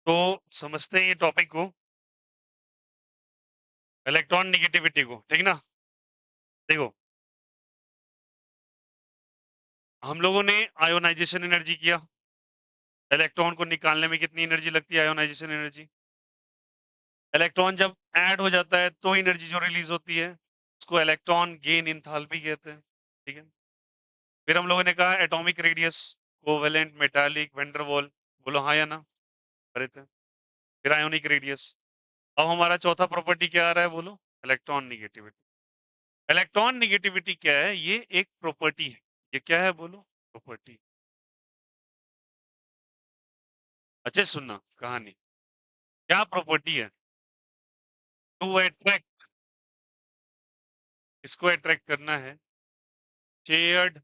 तो समझते हैं ये टॉपिक को, इलेक्ट्रॉन निगेटिविटी को, ठीक ना। देखो, हम लोगों ने आयोनाइजेशन एनर्जी किया। इलेक्ट्रॉन को निकालने में कितनी एनर्जी लगती है? Ionisation energy. इलेक्ट्रॉन जब ऐड हो जाता है तो एनर्जी जो रिलीज होती है उसको इलेक्ट्रॉन गेन इंथैल्पी कहते हैं, ठीक है। फिर हम लोगों ने कहा atomic radius, covalent, metallic, Van der Waals. बोलो हाँ या ना, अरे थे। फिर आयोनिक रेडियस। अब हमारा चौथा प्रॉपर्टी क्या आ रहा है? बोलो, इलेक्ट्रॉन निगेटिविटी। इलेक्ट्रॉन निगेटिविटी क्या है? ये एक प्रॉपर्टी है। ये क्या है? बोलो, प्रॉपर्टी। अच्छे सुनना कहानी, क्या प्रॉपर्टी है? टू अट्रैक्ट, इसको अट्रैक्ट करना है shared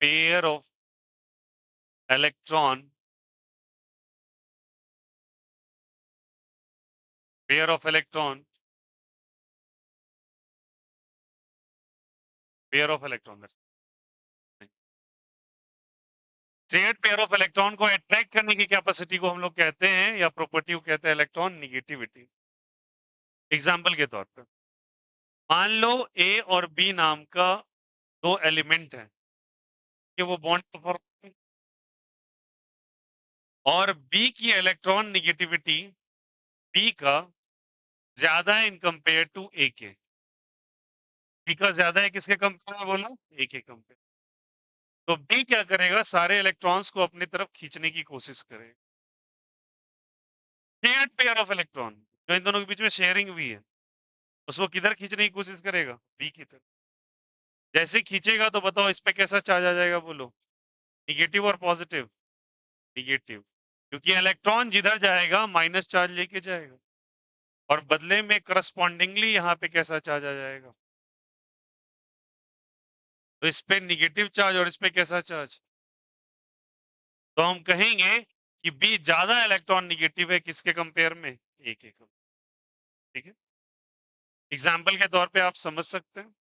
pair of electron, pair of electron, pair of electron. Shared pair of electron को अट्रैक्ट करने की कैपेसिटी को हम लोग कहते हैं, या प्रॉपर्टी को कहते हैं, इलेक्ट्रॉन निगेटिविटी। एग्जाम्पल के तौर पर मान लो ए और बी नाम का दो एलिमेंट है कि वो बॉन्ड परफॉर्म, और बी की इलेक्ट्रॉन निगेटिविटी बी का ज्यादा है इन कंपेयर टू ए के। बी का ज्यादा है किसके कंपेयर में? बोलो, ए के कंपेयर। तो बी क्या करेगा? सारे इलेक्ट्रॉन्स को अपनी तरफ खींचने की कोशिश करेगा। शेयर्ड पेयर ऑफ इलेक्ट्रॉन, जो इन दोनों के बीच में शेयरिंग हुई है, उसको किधर खींचने की कोशिश करेगा? बी की तरफ। जैसे खींचेगा तो बताओ इस पे कैसा चार्ज आ जाएगा? बोलो, निगेटिव और पॉजिटिव? निगेटिव, क्योंकि इलेक्ट्रॉन जिधर जाएगा माइनस चार्ज लेके जाएगा, और बदले में करस्पॉन्डिंगली यहाँ पे कैसा चार्ज आ जाएगा? तो इस पे निगेटिव चार्ज और इस पे कैसा चार्ज? तो हम कहेंगे कि बी ज्यादा इलेक्ट्रॉन निगेटिव है किसके कंपेयर में? ए के कंपेयर, ठीक है। एग्जाम्पल के तौर पे आप समझ सकते हैं,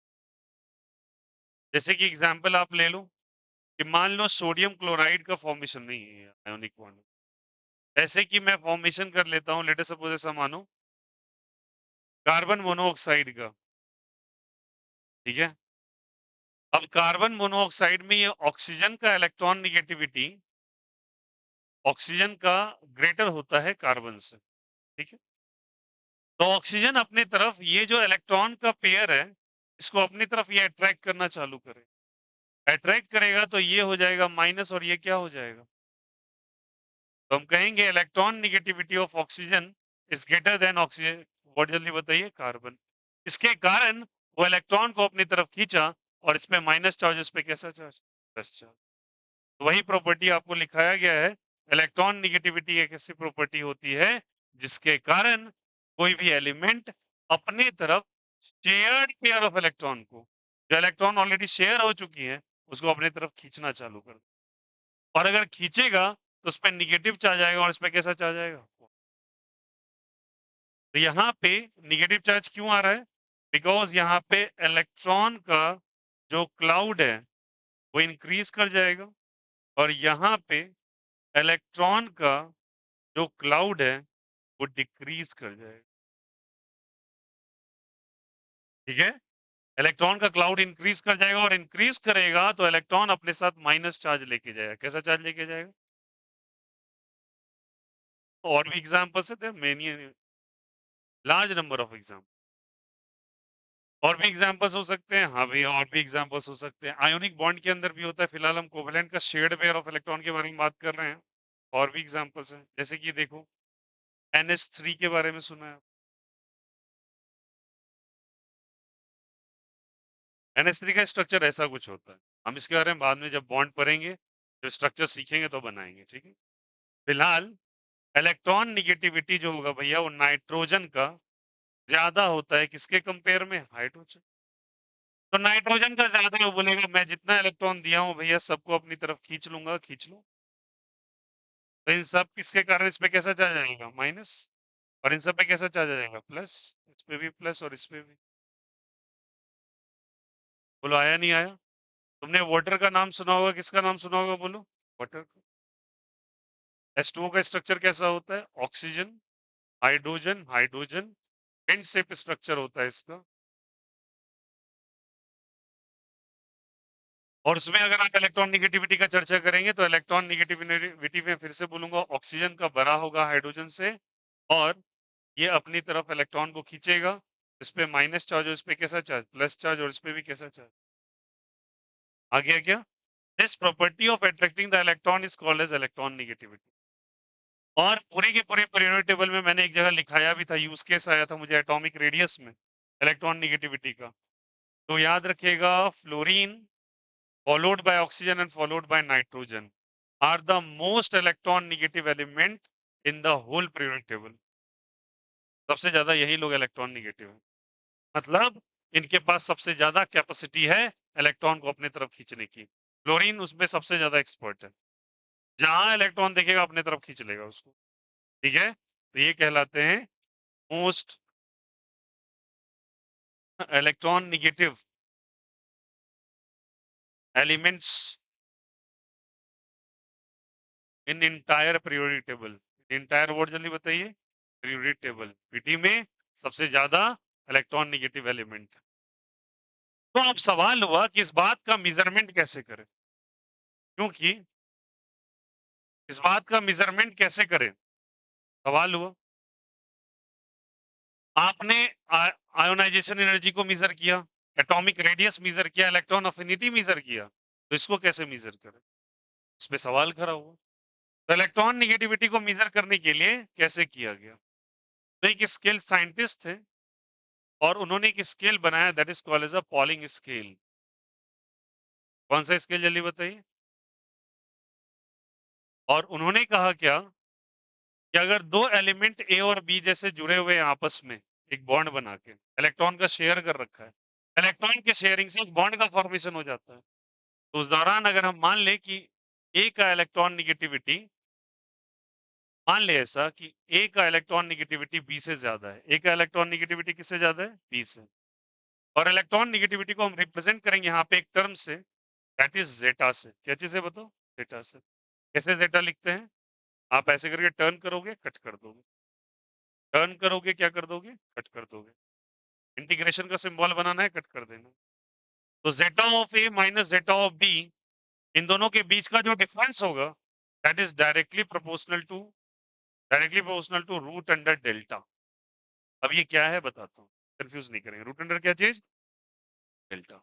जैसे कि एग्जाम्पल आप ले लो कि मान लो सोडियम क्लोराइड का फॉर्मेशन नहीं है आयोनिक बॉन्ड, ऐसे कि मैं फॉर्मेशन कर लेता हूं, लेट अस सपोज ऐसा मानो कार्बन मोनोऑक्साइड का, ठीक है। अब कार्बन मोनोऑक्साइड में ये ऑक्सीजन का इलेक्ट्रॉन निगेटिविटी ऑक्सीजन का ग्रेटर होता है कार्बन से, ठीक है। तो ऑक्सीजन अपनी तरफ ये जो इलेक्ट्रॉन का पेयर है इसको अपनी तरफ ये अट्रैक्ट करना चालू करे, अट्रैक्ट करेगा तो ये हो जाएगा माइनस, और ये क्या हो जाएगा? तो हम कहेंगे electron negativity of oxygen is greater than oxygen, बहुत जल्दी बताइए, कार्बन। इसके कारण वो इलेक्ट्रॉन को अपनी तरफ खींचा, और इसमें माइनस चार्ज, इस पे कैसा चार्ज? Plus charge. तो वही प्रॉपर्टी आपको लिखाया गया है। इलेक्ट्रॉन निगेटिविटी एक ऐसी प्रॉपर्टी होती है जिसके कारण कोई भी एलिमेंट अपनी तरफ शेयर्ड पेयर ऑफ इलेक्ट्रॉन को, जो इलेक्ट्रॉन ऑलरेडी शेयर हो चुकी है, उसको अपनी तरफ खींचना चालू कर, और अगर खींचेगा तो उस पर निगेटिव चार्ज आएगा, और इसमें कैसा चार्ज आएगा? तो यहाँ पे निगेटिव चार्ज क्यों आ रहा है? बिकॉज यहाँ पे इलेक्ट्रॉन का जो क्लाउड है वो इंक्रीज कर जाएगा, और यहाँ पे इलेक्ट्रॉन का जो क्लाउड है वो डिक्रीज कर जाएगा, ठीक है। इलेक्ट्रॉन का क्लाउड इंक्रीज कर जाएगा, और इंक्रीज करेगा तो इलेक्ट्रॉन अपने साथ माइनस चार्ज लेके जाएगा। कैसा चार्ज लेके जाएगा? और भी एग्जांपल्स है, many large number of example. और भी एग्जांपल्स हो सकते हैं, हाँ भैया, और भी एग्जांपल्स हो सकते हैं। आयोनिक बॉन्ड के अंदर भी होता है, फिलहाल हम कोवेलेंट का शेयर्ड पेयर ऑफ इलेक्ट्रॉन के बारे में बात कर रहे हैं। और भी एग्जांपल्स हैं, जैसे कि देखो NH3 के बारे में सुना है? NH3 का स्ट्रक्चर ऐसा कुछ होता है, हम इसके बारे में बाद में जब बॉन्ड पढ़ेंगे, जब स्ट्रक्चर सीखेंगे तो बनाएंगे, ठीक है। फिलहाल इलेक्ट्रॉन निगेटिविटी जो होगा भैया वो नाइट्रोजन का ज्यादा होता है किसके कंपेयर में? हाइड्रोजन। तो नाइट्रोजन का ज्यादा है, वो बोलेगा मैं जितना इलेक्ट्रॉन दिया हूं भैया सबको अपनी तरफ खींच लूंगा, खींच लो। तो इन सब किसके कारण इस पे कैसा चार्ज आएगा? माइनस, और इन सब पे कैसा चार्ज आ जाएगा? प्लस। इस पे भी प्लस और इस पे भी। बोलो आया नहीं आया? तुमने वाटर का नाम सुना होगा, किसका नाम सुना होगा? बोलो, वाटर का। H2O का स्ट्रक्चर कैसा होता है? Oxygen, hydrogen, hydrogen, and shape structure होता है इसका। और उसमें अगर आप इलेक्ट्रॉन निगेटिविटी का चर्चा करेंगे तो इलेक्ट्रॉन निगेटिविटी में फिर से बोलूंगा ऑक्सीजन का बड़ा होगा हाइड्रोजन से, और ये अपनी तरफ इलेक्ट्रॉन को खींचेगा। इस पे माइनस चार्ज और इस पे कैसा चार्ज? प्लस चार्ज, और इस पे भी कैसा चार्ज? आ गया क्या? This property of attracting the electron is called as electronegativity. और पूरे के पूरे पीरियोडिक टेबल में मैंने एक जगह लिखाया भी था, यूज केस आया था मुझे एटॉमिक रेडियस में इलेक्ट्रॉन निगेटिविटी का। तो याद रखिएगा, fluorine followed by oxygen and followed by nitrogen are the most electron negative element in the whole periodic table। सबसे ज्यादा यही लोग इलेक्ट्रॉन निगेटिव है, मतलब इनके पास सबसे ज्यादा कैपेसिटी है इलेक्ट्रॉन को अपने तरफ खींचने की। फ्लोरीन उसमें सबसे ज्यादा एक्सपर्ट है, जहां इलेक्ट्रॉन देखेगा अपने तरफ खींच लेगा उसको। ठीक है, तो ये कहलाते हैं most electron negative elements in entire periodic table. Entire word जल्दी बताइए। पीरियोडिक टेबल, पीटी में सबसे ज्यादा इलेक्ट्रॉन निगेटिव एलिमेंट। तो अब सवाल हुआ कि इस बात का मेजरमेंट कैसे करें, क्योंकि इस बात का मेजरमेंट कैसे करें सवाल हुआ। आपने आयोनाइजेशन एनर्जी को मेजर किया, एटॉमिक रेडियस मेजर किया, इलेक्ट्रॉन अफिनिटी मेजर किया, तो इसको कैसे मेजर करें, इस पे सवाल खड़ा हुआ। तो इलेक्ट्रॉन निगेटिविटी को मेजर करने के लिए कैसे किया गया? तो एक स्केल साइंटिस्ट थे और उन्होंने एक स्केल बनाया, that is called as a Pauling scale. कौन सा स्केल जल्दी बताइए। और उन्होंने कहा क्या कि अगर दो एलिमेंट ए और बी जैसे जुड़े हुए हैं आपस में एक बॉन्ड बना के, इलेक्ट्रॉन का शेयर कर रखा है, इलेक्ट्रॉन के शेयरिंग से एक बॉन्ड का फॉर्मेशन हो जाता है। तो उस दौरान अगर हम मान ले कि ए का इलेक्ट्रॉन निगेटिविटी, मान ले ऐसा कि ए का इलेक्ट्रॉन निगेटिविटी बी से ज्यादा है, ए का इलेक्ट्रॉन निगेटिविटी किससे ज्यादा है? बी से। और इलेक्ट्रॉन निगेटिविटी को हम रिप्रेजेंट करेंगे यहाँ पे एक टर्म से, दैट इज जेटा से। क्या चीज है बताओ? जेटा से। कैसे जेटा लिखते हैं? आप ऐसे करके टर्न करोगे, कट कर दोगे, टर्न करोगे, क्या कर दोगे? कट कर दोगे। इंटीग्रेशन का सिंबल बनाना है, कट कर देना। तो zeta of A minus zeta of B, इन दोनों के बीच का जो डिफरेंस होगा that is directly proportional to root under delta. अब ये क्या है बताता हूँ, कंफ्यूज नहीं करेंगे। रूट अंडर क्या चीज? डेल्टा।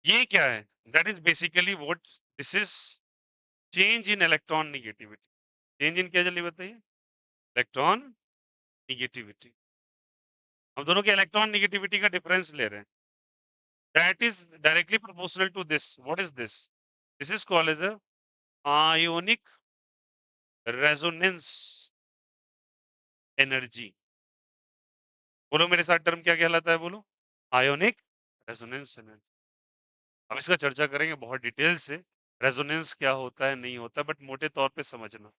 ये क्या है? That is basically what this is change in electron negativity. Change in क्या जल्दी बताइए? Electron negativity. हम दोनों के इलेक्ट्रॉन निगेटिविटी का डिफरेंस ले रहे हैं, that is directly proportional to this. What is this? This is called as a ionic resonance energy. बोलो मेरे साथ, टर्म क्या कहलाता है? बोलो। Ionic resonance energy. अब इसका चर्चा करेंगे बहुत डिटेल से, रेजोनेंस क्या होता है नहीं होता, बट मोटे तौर पे समझना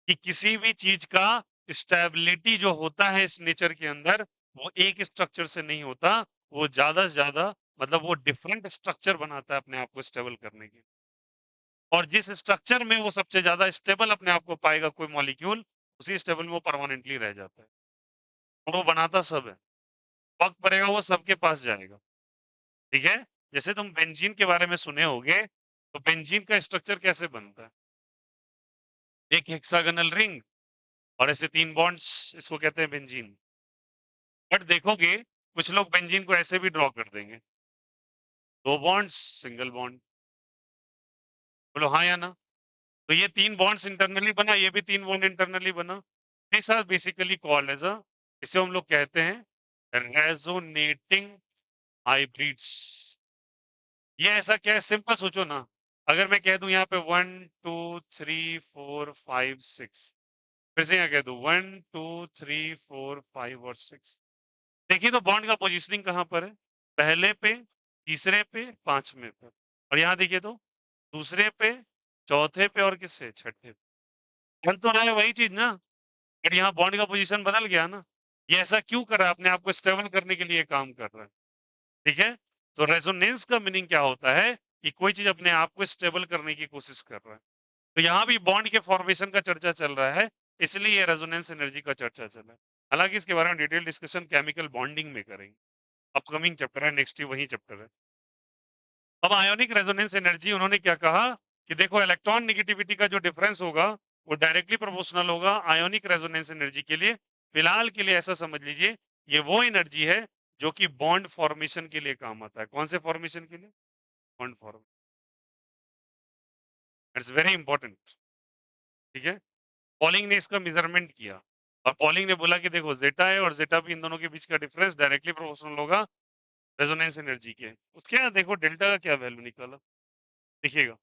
कि किसी भी चीज का स्टेबिलिटी जो होता है इस नेचर के अंदर, वो एक स्ट्रक्चर से नहीं होता, वो ज्यादा से ज्यादा मतलब वो डिफरेंट स्ट्रक्चर बनाता है अपने आप को स्टेबल करने के। और जिस स्ट्रक्चर में वो सबसे ज्यादा स्टेबल अपने आप को पाएगा कोई मॉलिक्यूल, उसी स्टेबल में वो परमानेंटली रह जाता है। और वो बनाता सब है, वक्त पड़ेगा वो सबके पास जाएगा। ठीक है, जैसे तुम बेंजीन के बारे में सुने होगे, तो बेंजीन का स्ट्रक्चर कैसे बनता है? एक हेक्सागोनल रिंग और ऐसे 3 बॉन्ड्स, इसको कहते हैं बेंजीन। बट देखोगे कुछ लोग बेंजीन को ऐसे भी ड्रॉ कर देंगे, 2 बॉन्ड्स, सिंगल बॉन्ड। बोलो हाँ या ना? तो ये 3 बॉन्ड्स इंटरनली बना, ये भी 3 बॉन्ड इंटरनली बना। This are basically called as a, इसे हम लोग कहते हैं रेजोनेटिंग हाइब्रिड्स। ये ऐसा क्या है, सिंपल सोचो ना। अगर मैं कह दूं यहाँ पे 1 2 3 4 5 6, फिर से यहाँ कह दूं 1 2 3 4 5 और 6, देखिए तो बॉन्ड का पोजीशनिंग कहाँ पर है? पहले पे, तीसरे पे, पांचवें पे। और यहाँ देखिए तो दूसरे पे, चौथे पे और किससे? छठे पे। बन तो रहा है वही चीज ना, बट यहाँ बॉन्ड का पोजीशन बदल गया ना। ये ऐसा क्यों कर रहा है? अपने आप को स्टेबल करने के लिए काम कर रहा है। ठीक है, तो रेजोनेंस का मीनिंग क्या होता है कि कोई चीज अपने आप को स्टेबल करने की कोशिश कर रहा है। तो यहाँ भी बॉन्ड के फॉर्मेशन का चर्चा चल रहा है, इसलिए ये रेजोनेंस एनर्जी का चर्चा चल रहा है। हालांकि इसके बारे में डिटेल डिस्कशन केमिकल बॉन्डिंग में करेंगे, अपकमिंग चैप्टर है, नेक्स्ट ही वही चैप्टर है। अब आयोनिक रेजोनेंस एनर्जी उन्होंने क्या कहा कि देखो इलेक्ट्रॉन नेगेटिविटी का जो डिफरेंस होगा वो डायरेक्टली प्रोपोर्शनल होगा आयोनिक रेजोनेंस एनर्जी के लिए। फिलहाल के लिए ऐसा समझ लीजिए ये वो एनर्जी है जो कि बॉन्ड फॉर्मेशन के लिए काम आता है। कौन से फॉर्मेशन के लिए? Bond form. It's very important. ठीक है, पॉलिंग ने इसका मेजरमेंट किया और पॉलिंग ने बोला कि देखो जेटा है और जेटा भी इन दोनों के बीच का डिफरेंस डायरेक्टली प्रोपोर्शनल होगा रेजोनेंस एनर्जी के। उसके बाद देखो डेल्टा का क्या वैल्यू निकाला, देखिएगा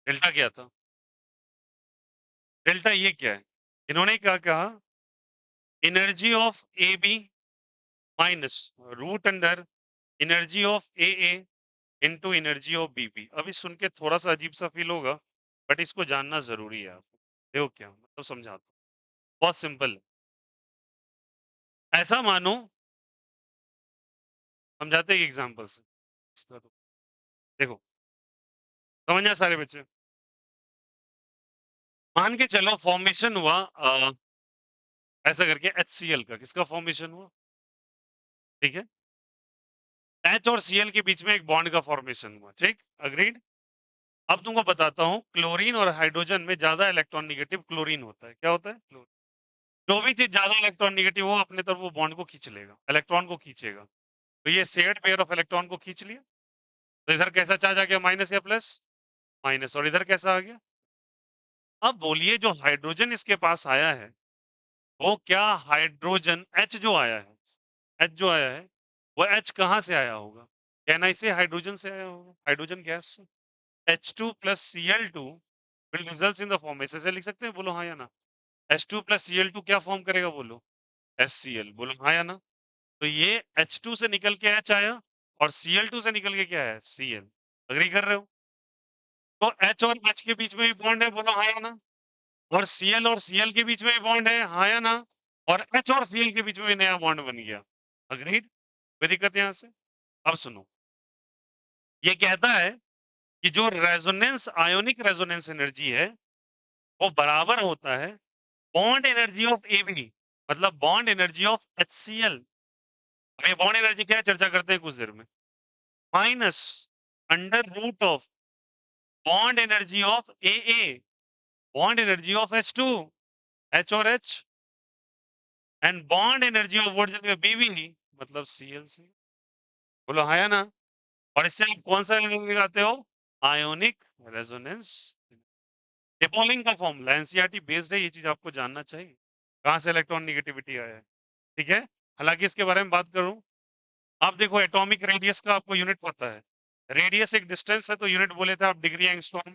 डेल्टा क्या था। डेल्टा ये क्या है, इन्होंने क्या कहा, energy of A B minus root under energy of A into energy of B B. अभी सुन के थोड़ा सा अजीब सा फील होगा बट इसको जानना जरूरी है आपको। देखो क्या मतलब समझाता हूं, बहुत सिंपल है। ऐसा मानो, समझाते हैं एग्जांपल से इसका तो। देखो समझना सारे बच्चे, मान के चलो फॉर्मेशन हुआ ऐसा करके HCl का, किसका फॉर्मेशन हुआ, ठीक है, H और Cl के बीच में एक बॉन्ड का फॉर्मेशन हुआ, ठीक, अग्रीड। अब तुमको बताता हूँ क्लोरीन और हाइड्रोजन में ज्यादा इलेक्ट्रॉन निगेटिव क्लोरीन होता है। क्या होता है? क्लोरीन। जो भी चीज ज्यादा इलेक्ट्रॉन निगेटिव हो अपने तरफ वो बॉन्ड को खींच लेगा, इलेक्ट्रॉन को खींचेगा। तो ये शेयर्ड पेयर ऑफ इलेक्ट्रॉन को खींच लिया, तो इधर कैसा चार्ज आ गया, माइनस या प्लस, माइनस, और इधर कैसा आ गया। अब बोलिए जो हाइड्रोजन इसके पास आया है वो क्या हाइड्रोजन H जो आया है, H जो आया है वो H कहाँ से आया होगा, कहना इसे हाइड्रोजन से आया होगा, हाइड्रोजन गैस से। H2 plus Cl2 will results in the formation, ऐसे लिख सकते हैं, बोलो हाँ या ना। H2 plus Cl2 क्या फॉर्म करेगा, बोलो HCl, बोलो हाँ या ना। तो ये H2 से निकल के H आया और Cl2 से निकल के क्या है, Cl। अग्री कर रहे हो? तो H और H के बीच में भी बॉन्ड है, बोलो हाँ या ना। और Cl और Cl के बीच में भी बॉन्ड है, हाँ या ना। और H और Cl के बीच में भी नया बॉन्ड बन गया, अग्रीड। कोई दिक्कत यहाँ से? अब सुनो, ये कहता है कि जो रेजोनेंस आयोनिक रेजोनेंस एनर्जी है वो बराबर होता है बॉन्ड एनर्जी ऑफ एबी, मतलब बॉन्ड एनर्जी ऑफ HCl। ये बॉन्ड एनर्जी क्या है चर्चा करते हैं कुछ देर में, minus under root of bond energy of A bond energy of H2, H और H, and bond energy of what BB, मतलब Cl। बोलो हाँ या ना। और इससे आप कौन सा लगाते हो, आयोनिक रेजोनेंस। डिपोलिंग का फॉर्मूला एनसीईआरटी बेस्ड है, ये चीज आपको जानना चाहिए, कहां से इलेक्ट्रॉन नेगेटिविटी आया है, ठीक है। हालांकि इसके बारे में बात करूं, आप देखो एटॉमिक रेडियस का आपको यूनिट पता है, रेडियस एक डिस्टेंस है तो यूनिट बोले थे आप degree angstrom,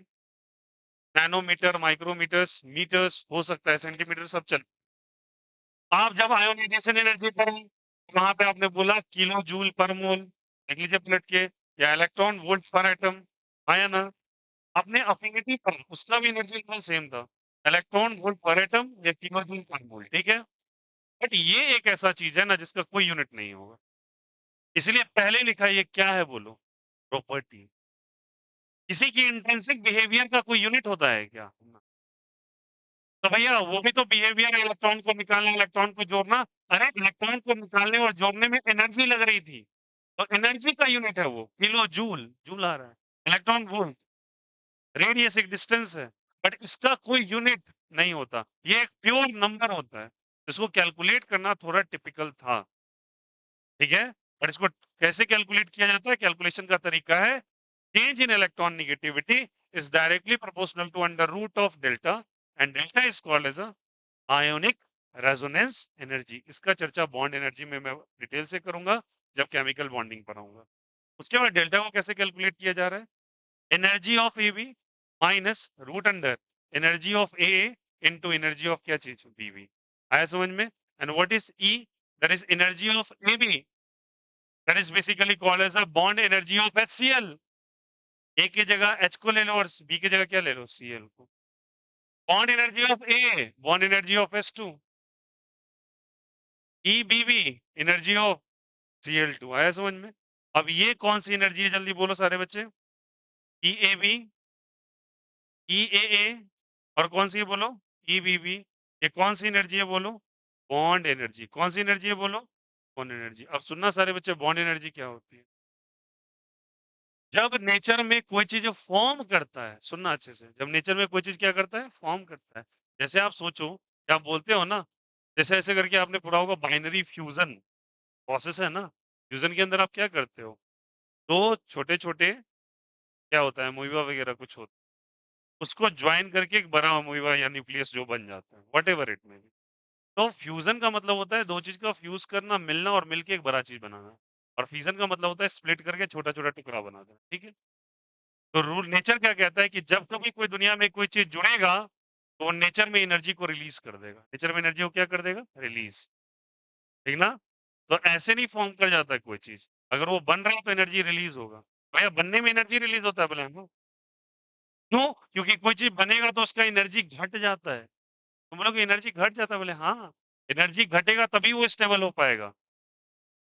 nanometre, micrometres, metres, हो सकता है सेंटीमीटर, सब चल। आप जब आयोनाइजेशन एनर्जी पर वहां पे आपने बोला किलो जूल पर मोल, देख लीजिए पलट के, या इलेक्ट्रॉन वोल्ट पर एटम, आया ना। अपने अफिनिटी पर उसका भी एनर्जी लेवल सेम था, इलेक्ट्रॉन वोल्ट पर एटम या किलो जूल पर मोल, ठीक है। बट ये एक ऐसा चीज है ना जिसका कोई यूनिट नहीं होगा, इसलिए पहले लिखा ये क्या है, बोलो प्रॉपर्टी। किसी की इंट्रिंसिक बिहेवियर का कोई यूनिट होता है क्या? तो भैया वो भी तो बिहेवियर है, इलेक्ट्रॉन को निकालना, इलेक्ट्रॉन को जोड़ना। अरे इलेक्ट्रॉन को निकालने और जोड़ने में एनर्जी लग रही थी, तो एनर्जी का यूनिट है वो किलो जूल, जूल आ रहा है, इलेक्ट्रॉन वोल्ट, रेडियस एक डिस्टेंस है, बट इसका कोई यूनिट नहीं होता, ये एक प्योर नंबर होता है। इसको कैलकुलेट करना थोड़ा टिपिकल था, ठीक है। और इसको कैसे कैलकुलेट किया जाता है, कैलकुलेशन का तरीका है change in electron negativity is directly proportional to under root of delta and delta is called as a ionic resonance energy। इसका चर्चा बॉन्ड एनर्जी में मैं डिटेल से करूंगा जब केमिकल बॉन्डिंग पर आऊंगा। उसके बाद डेल्टा को कैसे कैलकुलेट किया जा रहा है, energy of A B minus root under energy of A into energy of क्या चीज, बीबी। आया समझ में? And what is E, that is energy of A B, that is basically called as a bond energy of HCl। A की जगह H को ले लो और बी की जगह क्या ले लो, Cl को। Bond energy of A, bond energy of H2, EBB energy of Cl2। आया समझ में? अब ये कौन सी एनर्जी है, जल्दी बोलो सारे बच्चे, EAB, EAA और कौन सी है बोलो? EBB। ये कौन सी एनर्जी है बोलो? Bond energy. कौन सी एनर्जी है बोलो? Bond energy. अब सुनना सारे बच्चे, बॉन्ड एनर्जी क्या होती है? जब नेचर में कोई चीज फॉर्म करता है, सुनना अच्छे से, जब नेचर में कोई चीज क्या करता है? फॉर्म करता है। जैसे आप सोचो, क्या आप बोलते हो ना, जैसे ऐसे करके आपने पढ़ा होगा बाइनरी फ्यूजन प्रोसेस है ना, फ्यूजन के अंदर आप क्या करते हो? दो छोटे छोटे क्या होता है, अमोइबा वगैरह कुछ होता है, उसको ज्वाइन करके एक बड़ा अमोइबा या न्यूक्लियस जो बन जाता है, वट एवर इट में भी। तो फ्यूजन का मतलब होता है दो चीज का फ्यूज करना, मिलना और मिलके एक बड़ा चीज बनाना। और फिजन का मतलब होता है स्प्लिट करके छोटा छोटा टुकड़ा बना देना। ठीक है? तो रूल नेचर क्या कहता है कि जब कभी कोई दुनिया में कोई चीज जुड़ेगा, तो वो नेचर में एनर्जी को रिलीज कर देगा। नेचर में एनर्जी को क्या कर देगा? रिलीज। ठीक ना? तो ऐसे नहीं फॉर्म कर जाता है कोई चीज। अगर वो बन रहा है तो एनर्जी रिलीज होगा। भैया बनने में एनर्जी रिलीज होता है, बोले हम। क्यों? क्योंकि कोई चीज बनेगा तो उसका एनर्जी घट जाता है। तुम बोलोगे एनर्जी घट जाता है, बोले हाँ। एनर्जी घटेगा तभी वो स्टेबल हो पाएगा।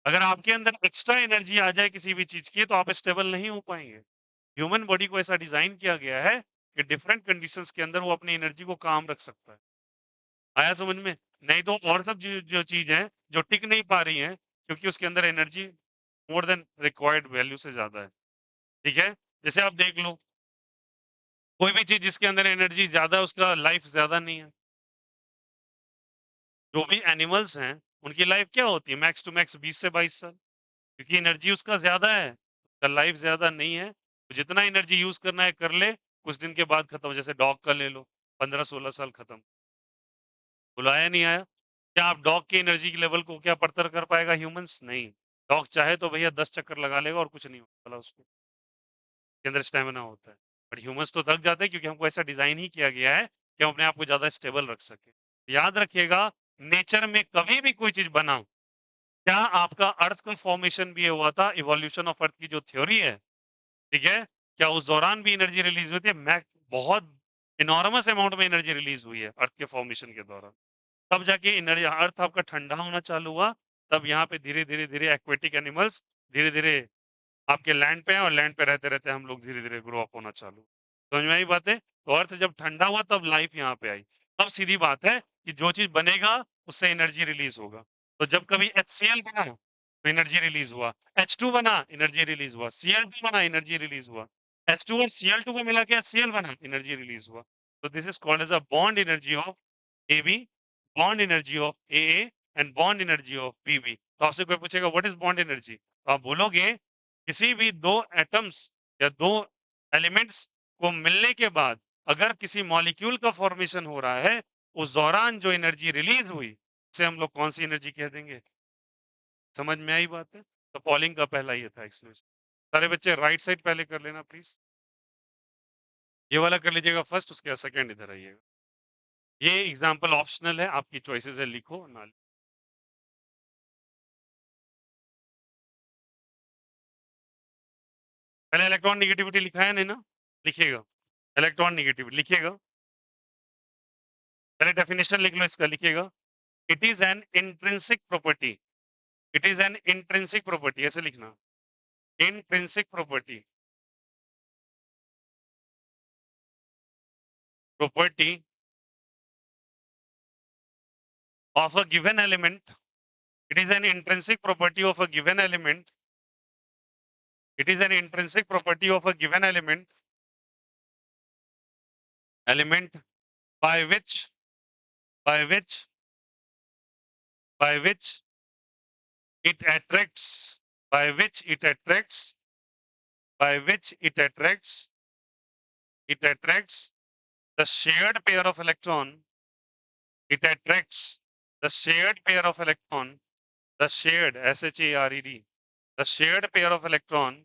अगर आपके अंदर एक्स्ट्रा एनर्जी आ जाए किसी भी चीज की, तो आप स्टेबल नहीं हो पाएंगे। ह्यूमन बॉडी को ऐसा डिजाइन किया गया है कि डिफरेंट कंडीशंस के अंदर वो अपनी एनर्जी को काम रख सकता है। आया समझ में? नहीं तो और सब जो चीज है जो टिक नहीं पा रही है, क्योंकि उसके अंदर energy more than required value से ज्यादा है। ठीक है? जैसे आप देख लो, कोई भी चीज जिसके अंदर एनर्जी ज्यादा है उसका लाइफ ज्यादा नहीं है। जो भी एनिमल्स हैं उनकी लाइफ क्या होती है? मैक्स टू मैक्स 20 से 22 साल। क्योंकि एनर्जी उसका ज्यादा है, उसका लाइफ ज्यादा नहीं है। तो जितना एनर्जी यूज करना है कर ले, कुछ दिन के बाद खत्म। जैसे डॉग का ले लो, 15-16 साल खत्म। बुलाया नहीं आया। क्या आप डॉग की एनर्जी के लेवल को क्या परतर कर पाएगा ह्यूमंस? नहीं। डॉग चाहे तो भैया 10 चक्कर लगा लेगा और कुछ नहीं होने वाला उसको, के अंदर स्टेमिना होता है। बट ह्यूमंस तो थक जाते हैं, क्योंकि हमको ऐसा डिजाइन ही किया गया है कि हम अपने आप को ज्यादा स्टेबल रख सके। याद रखिएगा, नेचर में कभी भी कोई चीज बना, क्या आपका अर्थ का फॉर्मेशन भी हुआ था? इवोल्यूशन ऑफ अर्थ की जो थ्योरी है, ठीक है, क्या उस दौरान भी एनर्जी रिलीज हुई थी? मैं बहुत इनॉर्मस अमाउंट में एनर्जी रिलीज हुई है अर्थ के फॉर्मेशन के दौरान। तब जाके एनर्जी, अर्थ आपका ठंडा होना चालू हुआ। तब यहाँ पे धीरे धीरे धीरे एक्वेटिक एनिमल्स धीरे धीरे आपके लैंड पे हैं, और लैंड पे रहते रहते हम लोग धीरे धीरे ग्रो अप होना चालू। समझ में आई बात है? तो अर्थ जब ठंडा हुआ तब लाइफ यहाँ पे आई। अब सीधी बात है कि जो चीज बनेगा उससे एनर्जी रिलीज होगा। तो जब कभी HCl बना तो एनर्जी रिलीज हुआ, H2 बना एनर्जी रिलीज हुआ, Cl2 बना एनर्जी रिलीज हुआ, H2 और Cl2 को मिला के HCl बना एनर्जी रिलीज हुआ। तो this is called as a bond energy of AB, bond energy of AA and bond energy of BB। तो आपसे कोई पूछेगा व्हाट इज बॉन्ड एनर्जी, तो आप बोलोगे किसी भी दो एटम्स या दो एलिमेंट्स को मिलने के बाद अगर किसी मॉलिक्यूल का फॉर्मेशन हो रहा है, उस दौरान जो एनर्जी रिलीज हुई उसे हम लोग कौन सी एनर्जी कह देंगे? समझ में आई बात है? तो पॉलिंग का पहला ये था एक्सप्लेनेशन। सारे बच्चे राइट साइड पहले कर लेना प्लीज। ये वाला कर लीजिएगा फर्स्ट, उसके बाद सेकंड इधर आइएगा। ये एग्जांपल ऑप्शनल है, आपकी चॉइसेस है, लिखो ना। पहले इलेक्ट्रॉन निगेटिविटी लिखा है नहीं ना? लिखिएगा। इलेक्ट्रॉन निगेटिविटी लिखिएगा। पहले डेफिनेशन लिख लो इसका, लिखिएगा। It is an intrinsic property. It is an intrinsic property, ऐसे लिखना। Intrinsic property, property of a given element. It is an intrinsic property of a given element. It is an intrinsic property of a given element by which by which by which it attracts by which it attracts by which it attracts the shared pair of electron. It attracts the shared pair of electron, the shared SHARED, the shared pair of electron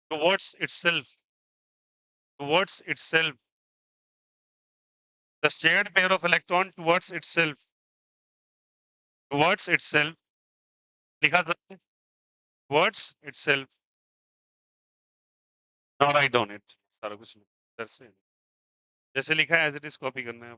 towards itself, towards itself, the shared pair of electron towards itself, लिखा सकते हैं? towards itself, now write down it, सारा कुछ नहीं, जैसे जैसे लिखा है एज इट इज कॉपी करना है।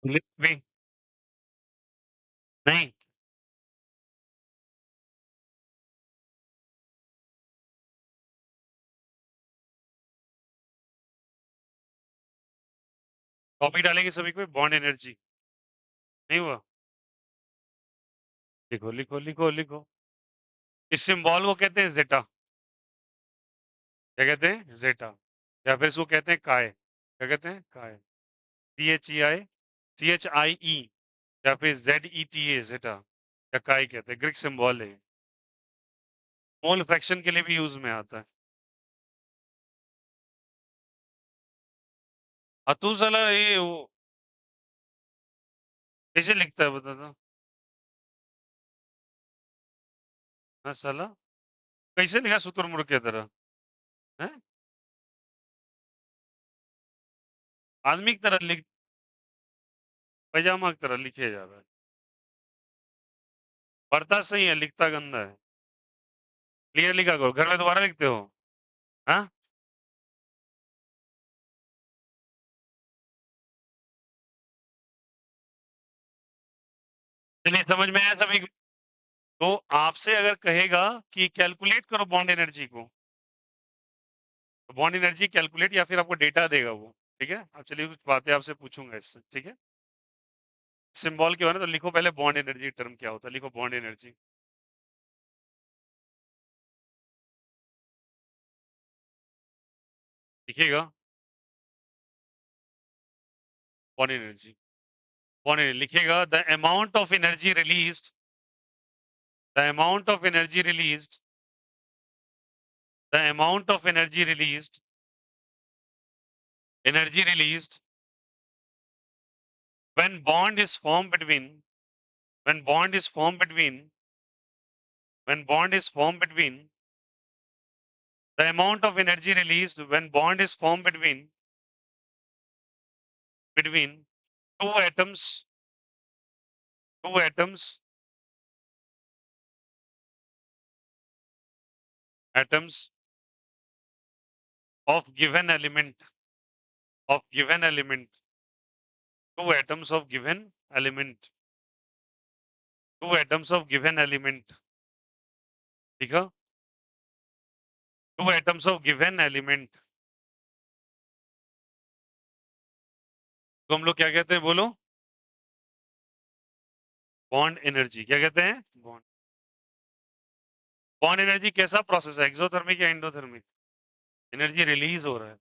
भी नहीं, कॉपी डालेंगे सभी पे बॉन्ड एनर्जी नहीं हुआ। लिखो लिखो लिखो लिखो। इस सिंबल को कहते हैं जेटा। क्या कहते हैं? जेटा। या फिर इसको कहते हैं काय। क्या कहते हैं? काय। CHEI या फिर ZETA जेटा या काय कहते हैं, ग्रीक सिंबल है। मोल फ्रैक्शन के लिए भी यूज में आता है। तू साला ये कैसे लिखता है बता दो। हाँ साला कैसे लिखा शुतुरमुर्ग की तरह है? आदमी की तरह लिख, पैजामा की तरह लिखे जा रहा है। पढ़ता सही है, लिखता गंदा है। क्लियर लिखा करो, घर में दोबारा लिखते हो? हाँ, चलिए समझ में आया सभी को? तो आपसे अगर कहेगा कि कैलकुलेट करो बॉन्ड एनर्जी को, तो बॉन्ड एनर्जी कैलकुलेट या फिर आपको डेटा देगा वो। ठीक है, अब चलिए कुछ बातें आपसे पूछूंगा इससे। ठीक है, सिंबल के हो ना, तो लिखो पहले बॉन्ड एनर्जी टर्म क्या होता है, लिखो बॉन्ड एनर्जी। लिखिएगा बॉन्ड एनर्जी। बॉन्ड एनर्जी लिखिएगा, the amount of energy released, the amount of energy released, the amount of energy released, energy released when bond is formed between, when bond is formed between, when bond is formed between, the amount of energy released when bond is formed between two atoms, two atoms, atoms of given element, of given element, two atoms of given element, two atoms of given element, ठीक है? Two atoms of given element तो हम लोग क्या कहते हैं बोलो? Bond energy. क्या कहते हैं? बॉन्ड। बॉन्ड एनर्जी कैसा प्रोसेस है, एक्सोथर्मिक या एंडोथर्मिक? एनर्जी रिलीज हो रहा है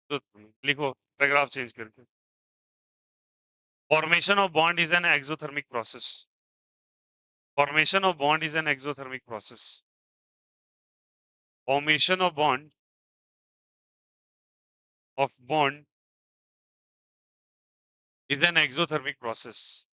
तो लिखो पैराग्राफ चेंज करके। Formation of bond is an exothermic process. Formation of bond is an exothermic process. Formation of bond is an exothermic process.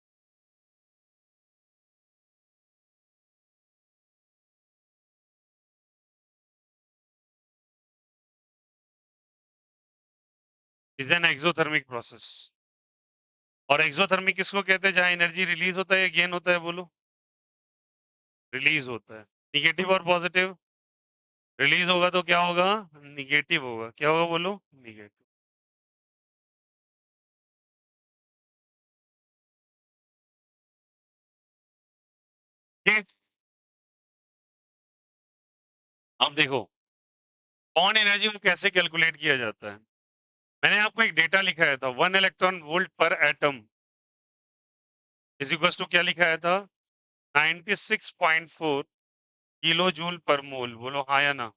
Is an exothermic process. और exothermic किसको कहते हैं जहां एनर्जी रिलीज होता है या गेन होता है बोलो? रिलीज होता है। निगेटिव और पॉजिटिव, रिलीज होगा तो क्या होगा? निगेटिव होगा। क्या होगा बोलो? निगेटिव। ठीक। अब देखो बॉन्ड एनर्जी को कैसे कैलकुलेट किया जाता है। मैंने आपको एक डेटा लिखाया था, 1 electron volt per atom is equal to क्या लिखाया था? 96.4 किलो जूल पर मोल। बोलो हाँ या ना?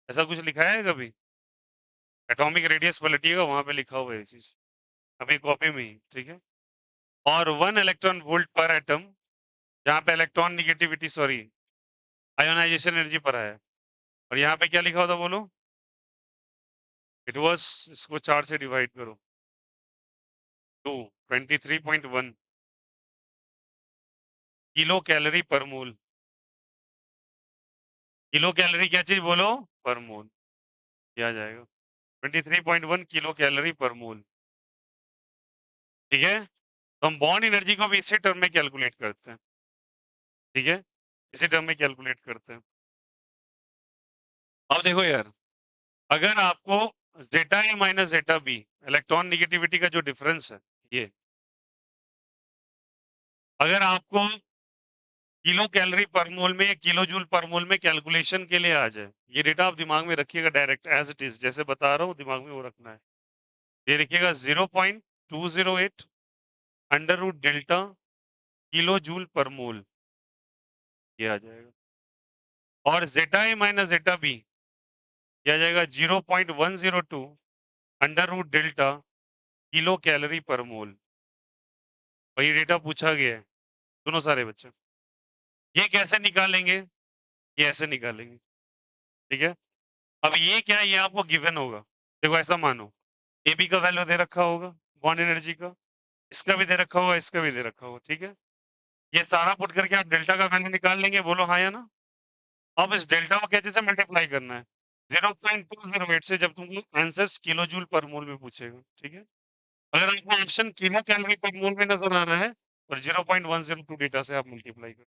ऐसा कुछ लिखा है कभी? एटॉमिक रेडियस पलटिएगा, वहां पे लिखा हुआ है ये चीज, अभी कॉपी में ही। ठीक है, और 1 इलेक्ट्रॉन वोल्ट पर एटम, जहां पे electronegativity sorry ionization energy पर है, और यहाँ पे क्या लिखा होता बोलो? इट वॉज, इसको 4 से डिवाइड करो, 23.1 किलो कैलोरी पर मोल। किलो कैलोरी क्या चीज बोलो? पर मोल। क्या आ जाएगा? 23.1 किलो कैलोरी पर मोल। ठीक है, तो हम बॉन्ड एनर्जी को भी इसी टर्म में कैलकुलेट करते हैं। ठीक है, इसी टर्म में कैलकुलेट करते हैं। अब देखो यार, अगर आपको जेटा ए माइनस जेटा बी इलेक्ट्रॉन निगेटिविटी का जो डिफरेंस है ये, अगर आपको किलो कैलोरी पर मोल में या किलो जूल पर मोल में कैलकुलेशन के लिए आ जाए, ये डेटा आप दिमाग में रखिएगा डायरेक्ट एज इट इज, जैसे बता रहा हूँ दिमाग में वो रखना है। ये लिखिएगा 0.208 under root delta kilo joule per mole, ये आ जाएगा। और जेटा ए माइनस जेटा बी ये आ जाएगा 0.102 under root delta kilocalorie per mole. वही डेटा पूछा गया है, दोनों सारे बच्चे। ये कैसे निकालेंगे? ये ऐसे निकालेंगे, ठीक है। अब ये क्या है, ये आपको गिवन होगा। देखो ऐसा मानो ए बी का वैल्यू दे रखा होगा बॉन्ड एनर्जी का, इसका भी दे रखा होगा, इसका भी दे रखा होगा, ठीक है। ये सारा पुट करके आप डेल्टा का वैल्यू निकाल लेंगे, बोलो हाँ या ना। अब इस डेल्टा को कैसे से मल्टीप्लाई करना है? 0.208 से, जब तुमको आंसर्स किलो जूल पर मोल में पूछेगा, ठीक है। अगर आपको ऑप्शन किलो कैलोरी पर मोल में नजर आ रहा है और 0.102 डेटा से आप मल्टीप्लाई करो,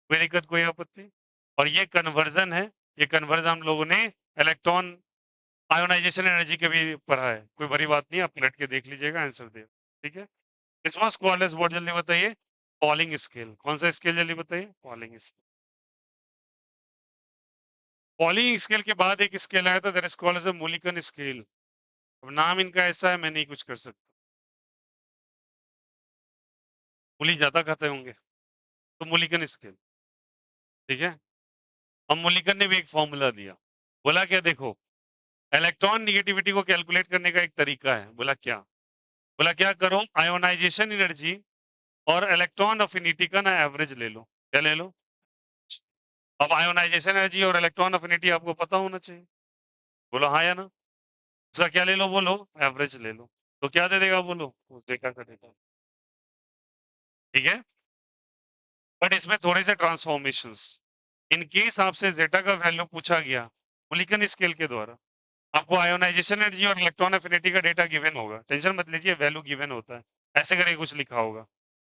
कोई दिक्कत, कोई आपत्ति? और ये कन्वर्जन है, ये कन्वर्जन हम लोगों ने इलेक्ट्रॉन आयोनाइजेशन एनर्जी के भी पढ़ा है, कोई बड़ी बात नहीं, आप पलट के देख लीजिएगा, आंसर दे, ठीक है। This was called as what, जल्दी बताइए? Pauling scale. कौन सा स्केल, जल्दी बताइए? Pauling scale. पॉलिंग स्केल के बाद एक स्केल आया था, that is called as a Mulliken scale. अब नाम इनका ऐसा है, मैं नहीं कुछ कर सकता। मूली ज्यादा खाते होंगे तो मूलिकन स्केल, ठीक है। अब मूलिकन ने भी एक फॉर्मूला दिया, बोला क्या, देखो इलेक्ट्रॉन निगेटिविटी को कैलकुलेट करने का एक तरीका है। बोला क्या? बोला क्या करो, आयोनाइजेशन एनर्जी और इलेक्ट्रॉन अफिनिटी का ना एवरेज ले लो। क्या ले लो? अब आयोनाइजेशन एनर्जी और इलेक्ट्रॉन अफिनिटी आपको पता होना चाहिए, बोलो हाँ या ना। उसका क्या ले लो, बोलो एवरेज ले लो। तो क्या दे देगा, बोलो उस डेटा का डेटा, ठीक है। बट इसमें थोड़े से ट्रांसफॉर्मेशंस, इन केस आपसे जेटा का वैल्यू पूछा गया मुलिकन स्केल के द्वारा, आपको आयोनाइजेशन एनर्जी और इलेक्ट्रॉन एफिनिटी का डेटा गिवन होगा, टेंशन मत लीजिए, वैल्यू गिवन होता है। ऐसे करके कुछ लिखा होगा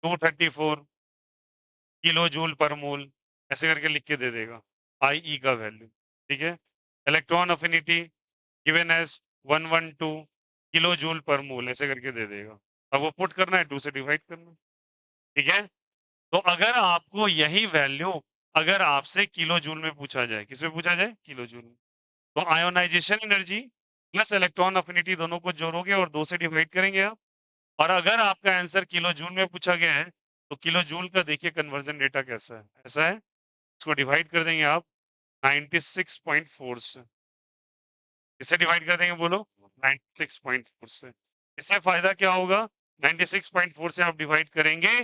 234 किलो जूल पर मोल, ऐसे करके लिख के दे देगा आई ई का वैल्यू, ठीक है। Electron affinity given as 112 kilo joule per mole, ऐसे करके दे देगा। अब वो पुट करना है, 2 से डिवाइड करना है, ठीक है। तो अगर आपको यही वैल्यू अगर आपसे किलो जूल में पूछा जाए, किसमें पूछा जाए? किलो जूल में, तो ionization energy plus electron affinity दोनों को जोड़ोगे और 2 से डिवाइड करेंगे आप। और अगर आपका आंसर किलो जूल में पूछा गया है तो किलो जूल का देखिए कन्वर्जन डेटा कैसा है, ऐसा है। इसको डिवाइड कर देंगे आप 96.4 से, इससे डिवाइड कर देंगे, बोलो 96.4 से। इससे फायदा क्या होगा? 96.4 से आप डिवाइड करेंगे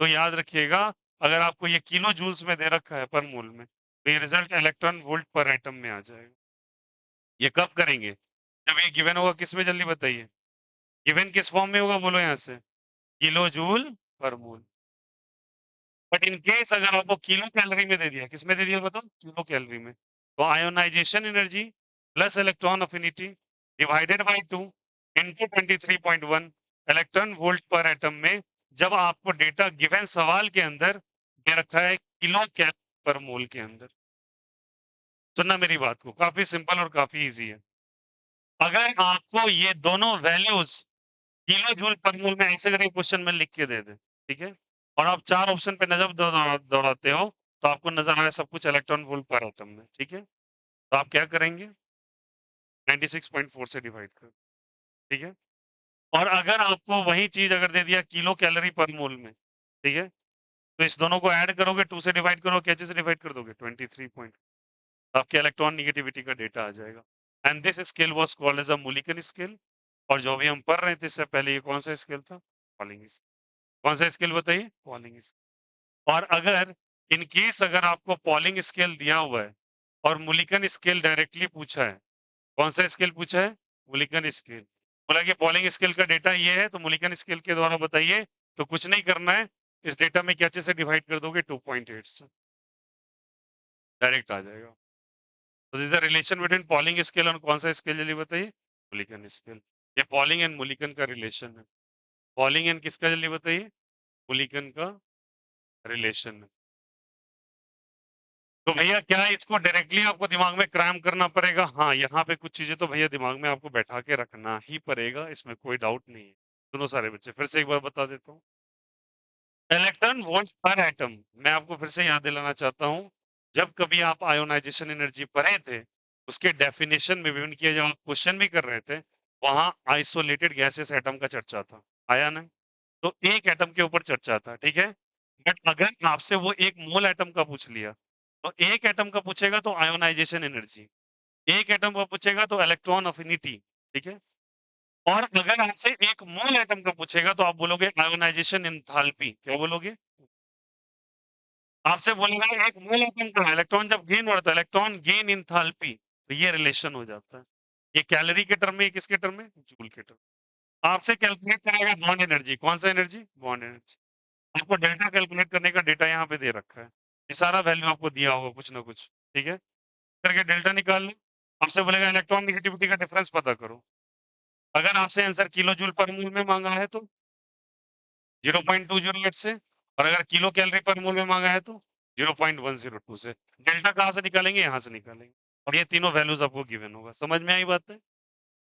तो याद रखिएगा, अगर आपको ये किलो जूल्स में दे रखा है पर मोल में, तो ये result electron volt per atom में आ जाएगा। ये कब करेंगे? जब ये गिवन होगा, किस में, जल्दी बताइए? गिवन किस फॉर्म में होगा, बोलो यहाँ से? Kilo joule per mole. But in case अगर आपको किलो कैलोरी में दे दिया, किस में दे दिया बताओ? किलो कैलोरी में, तो ionization energy plus electron affinity divided by 2 into 23.1 electron volt per atom में, जब आपको डेटा गिवन सवाल के अंदर दे रखा है किलो कैलोरी पर मोल के अंदर। सुनना मेरी बात को, काफी सिंपल और काफी इजी है। अगर आपको ये दोनों वैल्यूज किलो जूल पर मोल में ऐसे करके क्वेश्चन में लिख के दे दे, ठीक है, और आप 4 ऑप्शन पे नजर दौड़ाते हो, तो आपको नजर आया सब कुछ इलेक्ट्रॉन वोल्ट पर एटम में, ठीक है। तो आप क्या करेंगे? 96.4 से डिवाइड कर, ठीक है। और अगर आपको वही चीज अगर दे दिया किलो कैलोरी पर मोल में, ठीक है, तो इस दोनों को ऐड करोगे, 2 से डिवाइड करो, क्या चीज से डिवाइड कर दोगे? 23 पॉइंट, आपके इलेक्ट्रॉन निगेटिविटी का डेटा आ जाएगा। And this scale was called as a Mulliken scale. और जो भी हम पढ़ रहे थे इससे पहले, ये कौन सा स्केल था? Polling scale. कौन सा स्केल बताइए? Pauling scale. और अगर इन केस अगर आपको पॉलिंग स्केल दिया हुआ है और मूलिकन स्केल डायरेक्टली पूछा है, कौन सा स्केल पूछा है? Mulliken scale. बोला कि पॉलिंग स्केल का डेटा ये है, तो मूलिकन स्केल के द्वारा बताइए, तो कुछ नहीं करना है, इस डेटा में क्या चीज से डिवाइड कर दोगे? 2.8 से, डायरेक्ट आ जाएगा। तो this is the relation between polling scale और कौन सा स्केल, जल्दी बताइए? Mulliken scale. ये पॉलिंग एंड मूलिकन का रिलेशन है। पॉलिंग एंड किसका, जल्दी बताइए? मूलिकन का रिलेशन है। तो भैया क्या इसको डायरेक्टली आपको दिमाग में क्रैम करना पड़ेगा? हाँ, यहाँ पे कुछ चीजें तो भैया दिमाग में आपको बैठा के रखना ही पड़ेगा, इसमें कोई डाउट नहीं है। सुनो सारे बच्चे, फिर से एक बार बता देता हूँ। इलेक्ट्रॉन वोल्ट पर एटम, मैं आपको फिर से याद दिलाना चाहता हूँ, जब कभी आप आयोनाइजेशन एनर्जी पढ़े थे, उसके डेफिनेशन में भी उनकी जब आप क्वेश्चन भी कर रहे थे, वहाँ आइसोलेटेड गैसेस एटम का चर्चा था, आया ना? तो एक एटम के ऊपर चर्चा था, ठीक है? बट अगर आपसे वो एक मोल एटम का पूछ लिया, तो एक एटम का पूछेगा तो आयोनाइजेशन एनर्जी, एक एटम का पूछेगा तो इलेक्ट्रॉन अफिनिटी, ठीक है? और अगर आपसे एक मोल एटम का पूछेगा तो आप बोलोगे आयोनाइजेशन एंथैल्पी, क्या बोलोगे? आपसे बोलेगा एक मोल एटम का इलेक्ट्रॉन जब गेन बढ़ता है, इलेक्ट्रॉन गेन एंथैल्पी, तो ये रिलेशन हो जाता है। ये कैलोरी के टर्म में, किसके टर्म में? जूल के टर्म। आपसे कैलकुलेट कराएगा बॉन्ड एनर्जी, कौन सा एनर्जी? Bond energy. आपको डेल्टा कैलकुलेट करने का डेटा यहाँ पे दे रखा है। ये सारा वैल्यू आपको दिया होगा कुछ ना कुछ, ठीक है? करके डेल्टा निकाल लो। आपसे बोलेगा इलेक्ट्रॉन नेगेटिविटी का डिफरेंस पता करो। अगर आपसे आंसर किलो जूल पर मोल में मांगा है तो 0.208 से, और अगर किलो कैलोरी पर मोल में मांगा है तो 0.102 से। डेल्टा कहाँ से निकालेंगे? यहाँ से निकालेंगे, और ये तीनों वैल्यूज आपको गिवन होगा। समझ में आई बात है?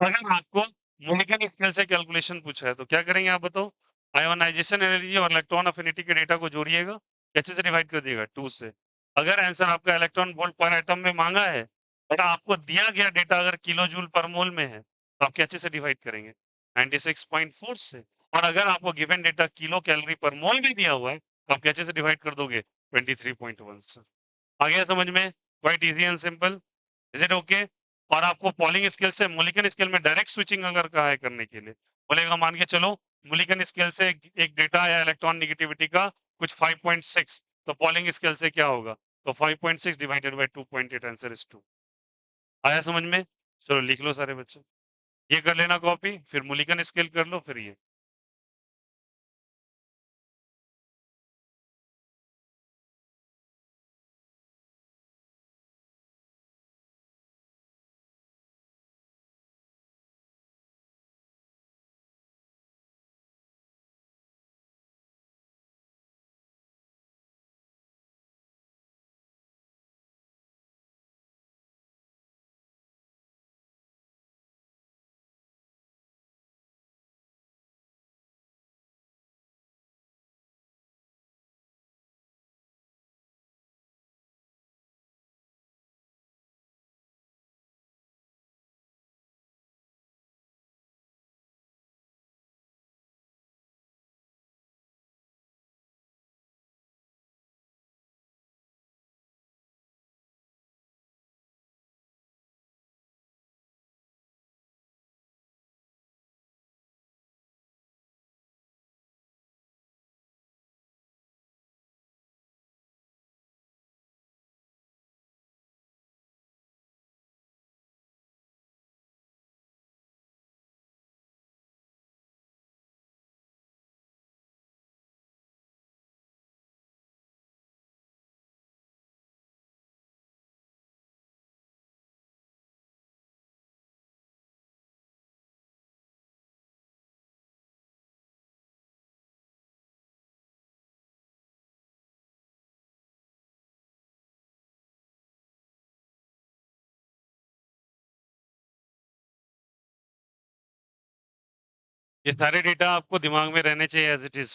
अगर आपको मॉलिक्यूलर स्केल से कैलकुलेशन पूछा है तो क्या करेंगे आप बताओ? आयोनाइजेशन एनर्जी और इलेक्ट्रॉन अफिनिटी के डेटा को जोड़िएगा, कैसे से डिवाइड कर दिएगा? 2 से। अगर आंसर आपका इलेक्ट्रॉन वोल्ट पर एटम में मांगा है और आपको दिया गया डेटा अगर किलो जूल पर मोल में है, तो आप कैसे से डिवाइड करेंगे? 96.4 से। और अगर आपको given data kilo calorie per मोल में दिया हुआ है, तो आप कैसे से डिवाइड कर दोगे? 23.1 से। आ गया समझ में? Quite easy and simple. Is it okay? और आपको पॉलिंग स्केल से मोलिकन स्केल में डायरेक्ट स्विचिंग अगर कहा है करने के लिए, बोलेगा मान के चलो मोलिकन स्केल से एक डेटा आया इलेक्ट्रॉन नेगेटिविटी का कुछ 5.6, तो पॉलिंग स्केल से क्या होगा? तो 5.6 डिवाइडेड बाय 2.8, आंसर इज 2। आया समझ में? चलो लिख लो सारे बच्चों, ये कर लेना कॉपी, फिर मोलिकन स्केल कर लो, फिर ये। ये सारे डेटा आपको दिमाग में रहने चाहिए एज इट इज।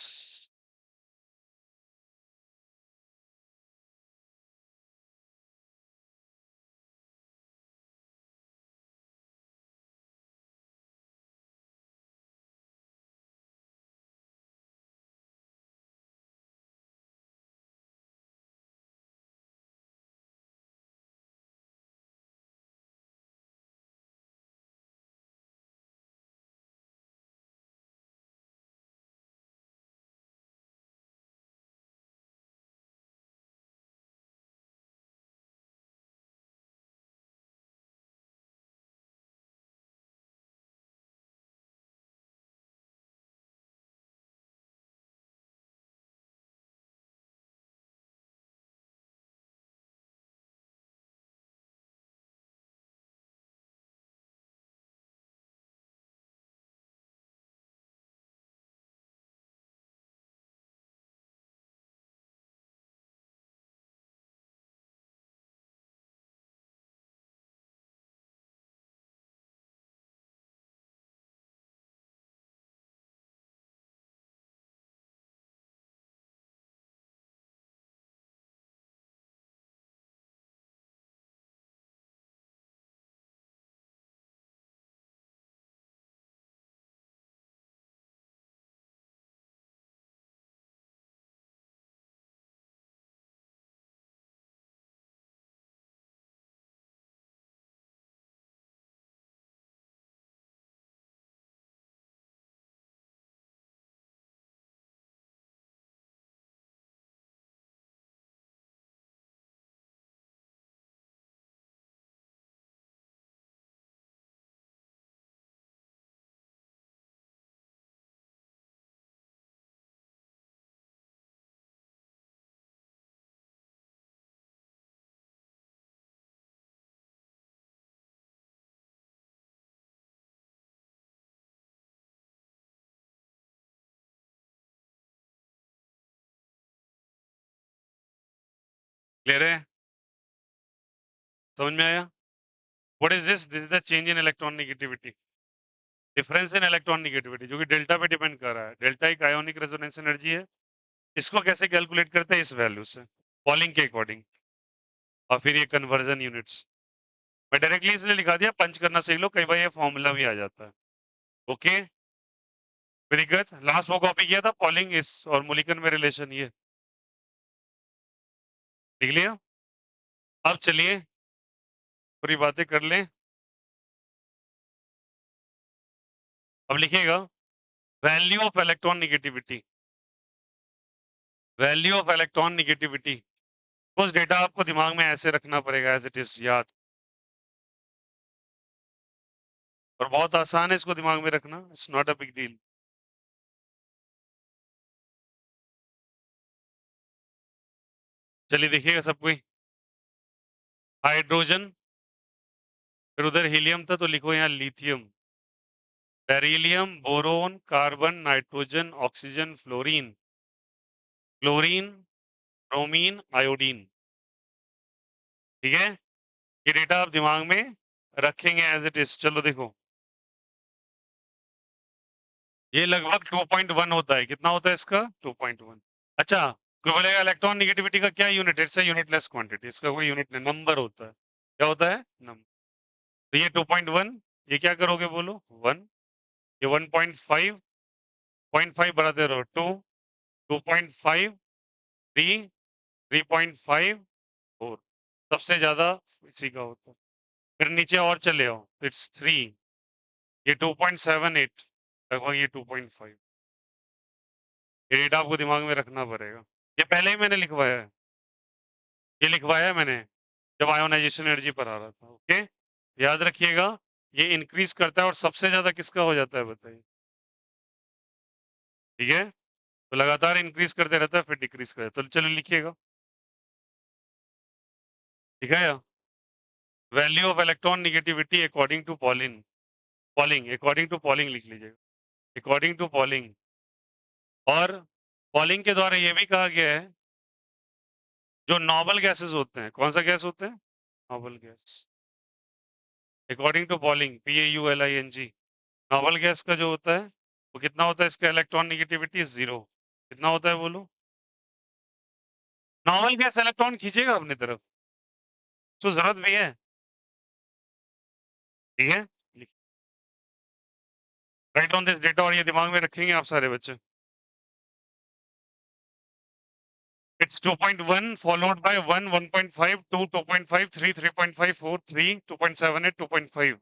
क्लियर है? समझ में आया? What is this? This is the change in electron negativity, difference in electron negativity, जो कि डेल्टा पे डिपेंड कर रहा है। डेल्टा एक आयोनिक रेजोनेंस एनर्जी है। इसको कैसे कैलकुलेट करते हैं? इस वैल्यू से, पॉलिंग के अकॉर्डिंग, और फिर ये कन्वर्जन यूनिट्स। मैं डायरेक्टली इसलिए लिखा दिया, पंच करना सीख लो, कई बार ये फॉर्मूला भी आ जाता है। Okay, very good. लास्ट वो कॉपी किया था, पॉलिंग इस और मुलिकन में रिलेशन, ये लिख लिया। अब चलिए पूरी बातें कर लें। अब लिखिएगा value of electron negativity, value of electron negativity. कुछ डेटा आपको दिमाग में ऐसे रखना पड़ेगा एज इट इज, याद, और बहुत आसान है इसको दिमाग में रखना, it's not a big deal. चलिए देखिएगा सब कोई, हाइड्रोजन, फिर उधर हीलियम था तो लिखो यहाँ lithium, beryllium, boron, carbon, nitrogen, oxygen, fluorine, chlorine, bromine, iodine. ठीक है, ये डेटा आप दिमाग में रखेंगे एज इट इज। चलो देखो, ये लगभग 2.1 होता है। कितना होता है इसका? 2.1। अच्छा, कोई बोलेगा इलेक्ट्रॉन नेगेटिविटी का क्या यूनिट है? इट्स यूनिटलेस क्वांटिटी, इसका कोई यूनिट नहीं, नंबर होता है। क्या होता है? नंबर। तो ये 2.1, ये क्या करोगे बोलो? 1, ये 1.5, 0.5 बढ़ाते रहो, 2, 2.5, 3, 3.5, 4, सबसे ज्यादा इसी का होता है। फिर नीचे और चले आओ, इट्स 3, ये 2.78, लगभग ये 2.5। ये डेटा आपको दिमाग में रखना पड़ेगा। ये पहले ही मैंने लिखवाया है, ये लिखवाया है मैंने जब आयोनाइजेशन एनर्जी पर आ रहा था। ओके, याद रखिएगा, ये इंक्रीज करता है और सबसे ज्यादा किसका हो जाता है बताइए? ठीक है, तो लगातार इंक्रीज करते रहता है, फिर डिक्रीज करता है। तो चलो लिखिएगा, ठीक है? Value of electronegativity according to Pauling, Pauling according to Pauling लिख लीजिएगा, अकॉर्डिंग टू पॉलिंग। और पॉलिंग के द्वारा ये भी कहा गया है, जो नॉबल गैसेस होते हैं, कौन सा गैस होते हैं? Noble gas, according to Pauling, PAULING, noble gas का जो होता है वो कितना होता है? इसका इलेक्ट्रॉन नेगेटिविटी 0। कितना होता है बोलो? नॉर्मल गैस इलेक्ट्रॉन खींचेगा अपनी तरफ, तो जरूरत भी है। ठीक है, राइट ऑन दिस डेटा, और ये दिमाग में रखेंगे आप सारे बच्चे। It's 2.1 followed by 1, 1.5, 2, 2.5, 3, 3.5, 4, 3, 2.78, 2.5।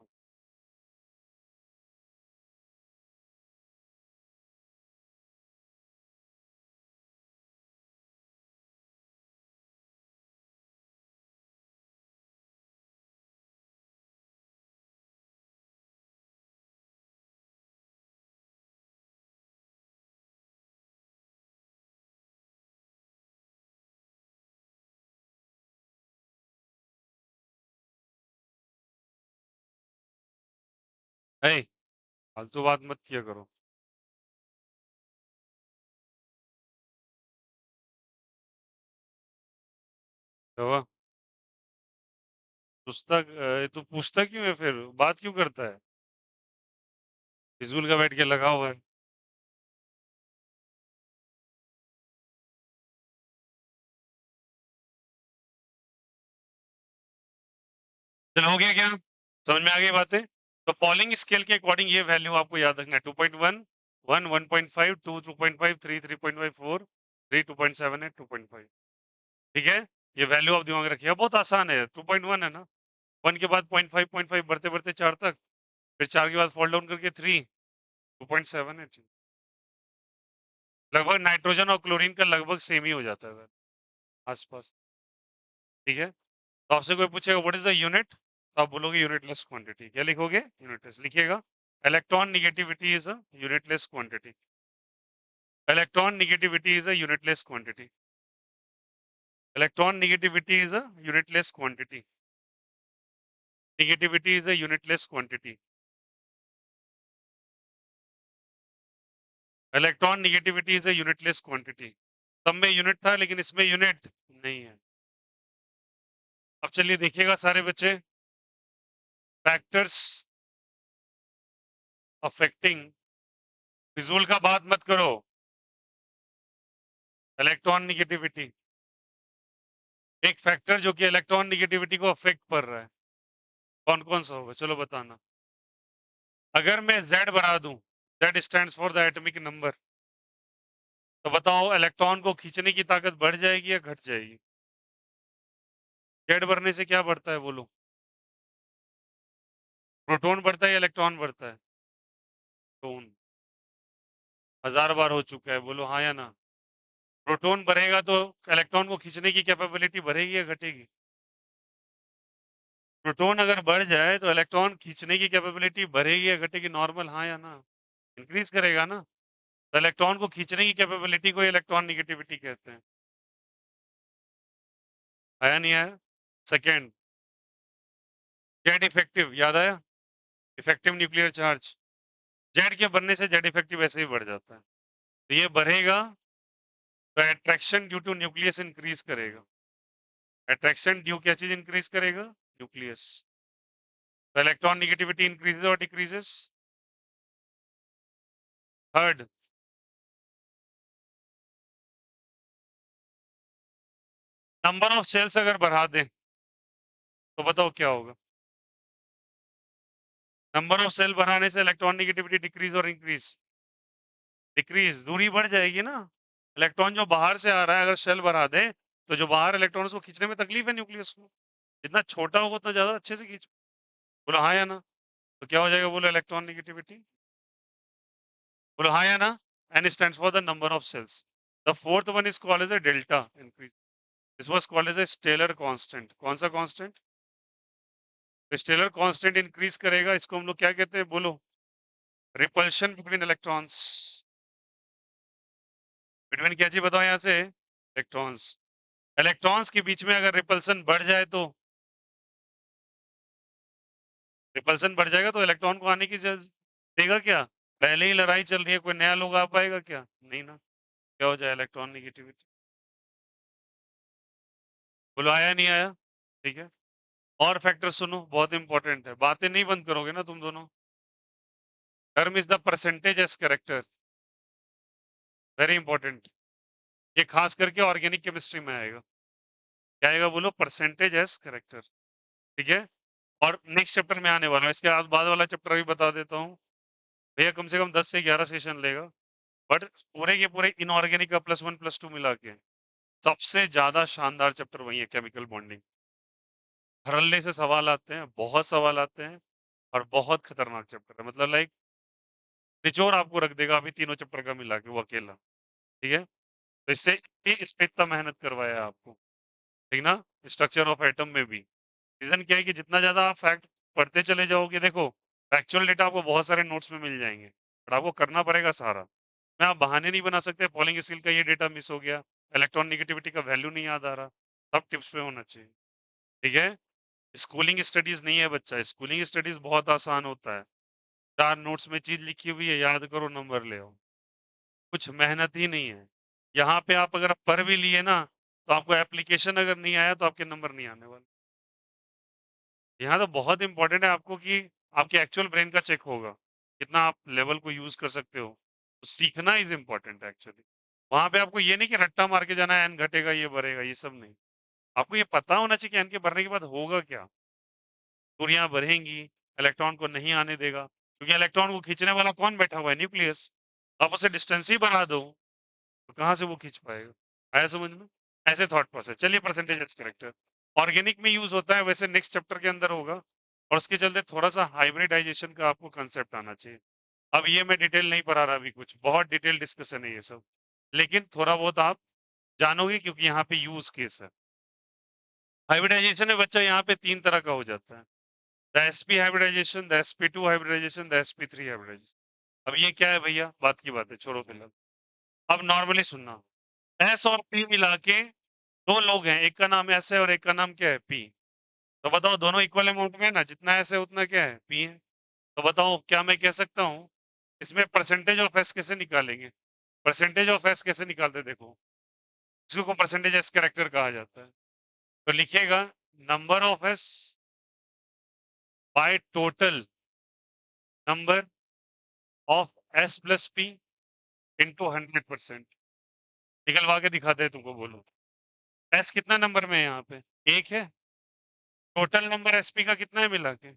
है, फालतू बात मत किया करो। तो तू पूछता क्यों है? फिर बात क्यों करता है? फिजूल का बैठ के लगा हुआ है। चलो हो गया क्या? समझ में आ गई बातें? तो पॉलिंग स्केल के अकॉर्डिंग ये वैल्यू आपको याद रखना है, 2.1, 1, 1.5, 2, 2.5, 3, 3.5, 4, 3, 2.7, 2.5। ठीक है, ये वैल्यू आप दिमाग में रखिएगा, बहुत आसान है। 2.1 है ना, 1 के बाद 0.5, 0.5 बढ़ते बढ़ते 4 तक, फिर 4 के बाद फॉल डाउन करके 3, 2.7 है। लगभग नाइट्रोजन और क्लोरीन का लगभग सेम ही हो जाता है आसपास। ठीक है, तो आपसे कोई पूछेगा व्हाट इज द यूनिट, तो आप बोलोगे यूनिटलेस क्वांटिटी। क्या लिखोगे? यूनिटलेस लिखिएगा। Electron negativity is a unitless quantity, electron negativity is a unitless quantity, electron negativity is a unitless quantity, negativity is a unitless quantity, electron negativity is a unitless quantity. सब में unit था लेकिन इसमें unit नहीं है। अब चलिए देखिएगा सारे बच्चे, फैक्टर्स अफेक्टिंग, फिजूल का बात मत करो, इलेक्ट्रॉन निगेटिविटी, एक फैक्टर जो कि इलेक्ट्रॉन निगेटिविटी को अफेक्ट कर रहा है, कौन कौन सा होगा चलो बताना। अगर मैं Z बढ़ा दूं, Z stands for the atomic number, तो बताओ इलेक्ट्रॉन को खींचने की ताकत बढ़ जाएगी या घट जाएगी? Z बढ़ने से क्या बढ़ता है बोलो? प्रोटॉन बढ़ता है या इलेक्ट्रॉन बढ़ता है? प्रोटॉन। 1000 बार हो चुका है, बोलो हाँ या ना। प्रोटॉन बढ़ेगा तो इलेक्ट्रॉन को खींचने की कैपेबिलिटी बढ़ेगी या घटेगी? प्रोटॉन अगर बढ़ जाए तो इलेक्ट्रॉन खींचने की कैपेबिलिटी बढ़ेगी या घटेगी? नॉर्मल हाँ या ना? इंक्रीज करेगा ना। तो इलेक्ट्रॉन को खींचने की कैपेबिलिटी को इलेक्ट्रॉन निगेटिविटी कहते हैं। आया नहीं आया? सेकेंड, जेड इफेक्टिव याद आया? इफेक्टिव न्यूक्लियर चार्ज, जेड के बनने से जेड इफेक्टिव ऐसे ही बढ़ जाता है, तो ये बढ़ेगा तो attraction due to nucleus increase करेगा। अट्रैक्शन ड्यू क्या चीज इंक्रीज करेगा? न्यूक्लियस। तो इलेक्ट्रॉन निगेटिविटी इंक्रीजेस और decreases. Third, number of shells अगर बढ़ा दें तो बताओ क्या होगा? नंबर ऑफ सेल बढ़ाने से इलेक्ट्रॉन निगेटिविटी डिक्रीज और इंक्रीज? डिक्रीज, दूरी बढ़ जाएगी ना। इलेक्ट्रॉन जो बाहर से आ रहा है अगर सेल बढ़ा दे तो जो बाहर इलेक्ट्रॉन को खींचने में तकलीफ है न्यूक्लियस को, जितना छोटा होगा उतना ज्यादा अच्छे से खींच। बोलो हाँ या ना? तो क्या हो जाएगा बोलो इलेक्ट्रॉन नेगेटिविटी? बोलो हाँ या ना? N stands for the number of cells. The fourth one is called as a delta increase. This was called as a Steller constant. कौन सा constant? स्टेलर कांस्टेंट इंक्रीज करेगा, इसको हम लोग क्या कहते हैं बोलो? Repulsion between electrons. बिटवीन क्या चीज बताओ यहाँ से? इलेक्ट्रॉन्स। इलेक्ट्रॉन्स के बीच में अगर रिपल्सन बढ़ जाए तो, रिपल्सन बढ़ जाएगा तो इलेक्ट्रॉन को आने की देगा क्या? पहले ही लड़ाई चल रही है, कोई नया लोग आ पाएगा क्या? नहीं ना। क्या हो जाए इलेक्ट्रॉन निगेटिविटी? बोलो आया नहीं आया? ठीक है। और फैक्टर सुनो, बहुत इंपॉर्टेंट है, बातें नहीं बंद करोगे ना तुम दोनों। Term is the percentage s character, very important. ये खास करके ऑर्गेनिक केमिस्ट्री में आएगा। क्या आएगा बोलो? Percentage s character. ठीक है। और नेक्स्ट चैप्टर में आने वाला है, इसके बाद वाला चैप्टर भी बता देता हूँ। भैया कम से कम 10 से 11 सेशन लेगा, बट पूरे के पूरे इनऑर्गेनिक का +1 +2 मिला के सबसे ज्यादा शानदार चैप्टर वही है, केमिकल बॉन्डिंग। धड़ल्ले से सवाल आते हैं, बहुत सवाल आते हैं, और बहुत खतरनाक चैप्टर है, मतलब लाइक निचोड़ आपको रख देगा अभी तीनों चैप्टर का मिला के वो अकेला। ठीक है। तो इससे इस पे इतना मेहनत करवाया है आपको, ठीक ना। स्ट्रक्चर ऑफ एटम में भी रीजन क्या है कि जितना ज्यादा आप फैक्ट पढ़ते चले जाओगे, देखो फैक्चुअल डेटा आपको बहुत सारे नोट्स में मिल जाएंगे, पर आपको करना पड़ेगा सारा। मैं आप बहाने नहीं बना सकते, पॉलिंग स्किल का ये डेटा मिस हो गया, इलेक्ट्रॉन निगेटिविटी का वैल्यू नहीं याद आ रहा, सब टिप्स पे होना चाहिए। ठीक है। स्कूलिंग स्टडीज नहीं है बच्चा, स्कूलिंग स्टडीज बहुत आसान होता है, 4 नोट्स में चीज लिखी हुई है, याद करो नंबर ले आओ, कुछ मेहनत ही नहीं है। यहाँ पे आप अगर पढ़ भी लिए ना, तो आपको एप्लीकेशन अगर नहीं आया तो आपके नंबर नहीं आने वाले। यहाँ तो बहुत इंपॉर्टेंट है आपको कि आपके एक्चुअल ब्रेन का चेक होगा, कितना आप लेवल को यूज कर सकते हो, तो सीखना इज इम्पोर्टेंट एक्चुअली। वहां पे आपको ये नहीं कि रट्टा मार के जाना है एन घटेगा ये बढ़ेगा, ये सब नहीं। आपको ये पता होना चाहिए कि एन के बढ़ने के बाद होगा क्या। दूरियां बढ़ेंगी, इलेक्ट्रॉन को नहीं आने देगा, क्योंकि इलेक्ट्रॉन को खींचने वाला कौन बैठा हुआ है? न्यूक्लियस। आप उसे डिस्टेंस ही बढ़ा दो तो कहाँ से वो खींच पाएगा? आया समझ में? ऐसे थॉट प्रोसेस। चलिए परसेंटेज करेक्टर ऑर्गेनिक में यूज होता है, वैसे नेक्स्ट चैप्टर के अंदर होगा, और उसके चलते थोड़ा सा हाइब्रिडाइजेशन का आपको कंसेप्ट आना चाहिए। अब ये मैं डिटेल नहीं पढ़ा रहा, अभी कुछ बहुत डिटेल डिस्कशन है ये सब, लेकिन थोड़ा बहुत आप जानोगे क्योंकि यहाँ पे यूज केस है। हाइब्रिडाइजेशन में बच्चा यहाँ पे 3 तरह का हो जाता है, the sp hybridization, the sp2 hybridization, the sp3 hybridization. अब ये क्या है भैया? बात की बात है, छोड़ो फिलहाल। अब नॉर्मली सुनना, एस और पी मिला के 2 लोग हैं, एक का नाम एस है और एक का नाम क्या है? पी। तो बताओ दोनों इक्वल अमाउंट में है ना, जितना एस है उतना क्या है? पी है। तो बताओ क्या मैं कह सकता हूँ इसमें परसेंटेज ऑफ एस कैसे निकालेंगे? परसेंटेज ऑफ एस कैसे निकालते देखो, इसको परसेंटेज एस कैरेक्टर कहा जाता है। तो लिखिएगा number of s by total number of s plus p into 100%। निकलवा के दिखाते हैं तुमको, बोलो s कितना नंबर में है यहाँ पे? एक है। टोटल नंबर एसपी का कितना है मिला के?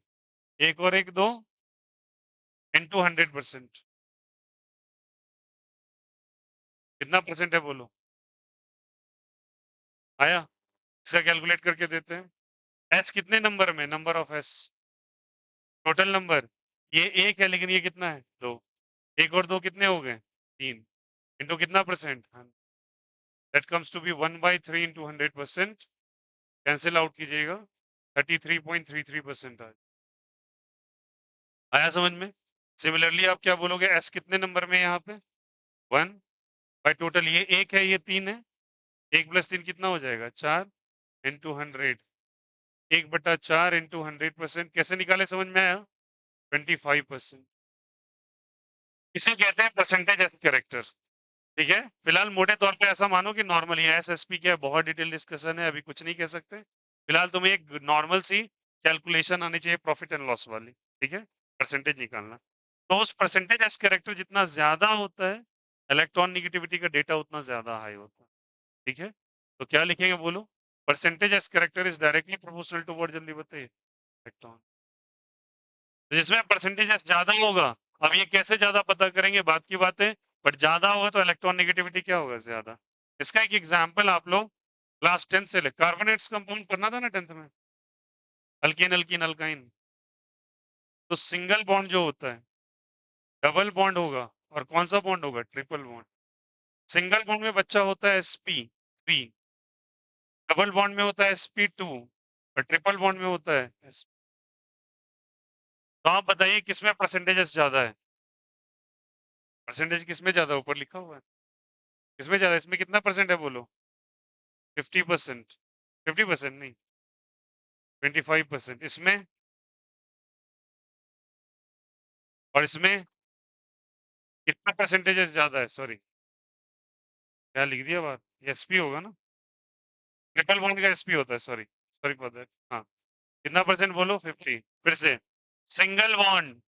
एक और एक, दो, इंटू 100%। कितना परसेंट है बोलो? आया? इसका कैलकुलेट करके देते हैं। एस कितने नंबर में? Number of S, total number. ये एक है लेकिन ये कितना है? दो। एक और दो कितने हो गए? तीन। इंटू कितना परसेंट? That comes to be 1/3 into 100%। Cancel out कीजिएगा, 33.33% आया समझ में? सिमिलरली आप क्या बोलोगे? एस कितने नंबर में है यहाँ पे? 1 बाय टोटल। ये एक है, ये तीन है। 1 + 3 कितना हो जाएगा? 4 इंटू 100। 1/4 इंटू 100%। कैसे निकाले, समझ में आया? 25%। इसे कहते हैं परसेंटेज एज कैरेक्टर। ठीक है, फिलहाल मोटे तौर पे ऐसा मानो कि नॉर्मल ही है। एसएसपी क्या है, बहुत डिटेल डिस्कशन है, अभी कुछ नहीं कह सकते। फिलहाल तुम्हें एक नॉर्मल सी कैलकुलेशन आनी चाहिए प्रॉफिट एंड लॉस वाली। ठीक है, परसेंटेज निकालना। तो उस परसेंटेज एज कैरेक्टर जितना ज्यादा होता है, इलेक्ट्रॉन निगेटिविटी का डेटा उतना ज्यादा हाई होता है। ठीक है, तो क्या लिखेंगे बोलो? Percentage s character is directly proportional to what, जल्दी बताइए। इलेक्ट्रॉन, जिसमें परसेंटेज एज ज्यादा होगा। अब ये कैसे ज्यादा पता करेंगे, बात की बात है। बट ज्यादा होगा तो इलेक्ट्रॉन नेगेटिविटी क्या होगा? ज्यादा। इसका एक एग्जांपल आप लोग क्लास 10 से ले, कार्बोनेट्स कंपाउंड करना था ना 10th में, अल्केन अल्कीन अल्काइन। तो सिंगल बॉन्ड जो होता है, डबल बॉन्ड होगा, और कौन सा बॉन्ड होगा? Triple bond. सिंगल बॉन्ड में बच्चा होता है sp3, डबल बॉन्ड में होता है sp2, और ट्रिपल बॉन्ड में होता है s। तो आप बताइए किसमें परसेंटेज ज्यादा है? परसेंटेज किसमें ज्यादा? ऊपर लिखा हुआ है। किसमें ज्यादा? इसमें कितना परसेंट है बोलो? 50%। 50% नहीं, 25%। इसमें और इसमें कितना परसेंटेज ज्यादा है? सॉरी, क्या लिख दिया बात? एसपी होगा ना, ट्रिपल बॉन्ड का एसपी होता है। Sorry, sorry for that. हाँ, कितना परसेंट बोलो? 50। फिर से, single bond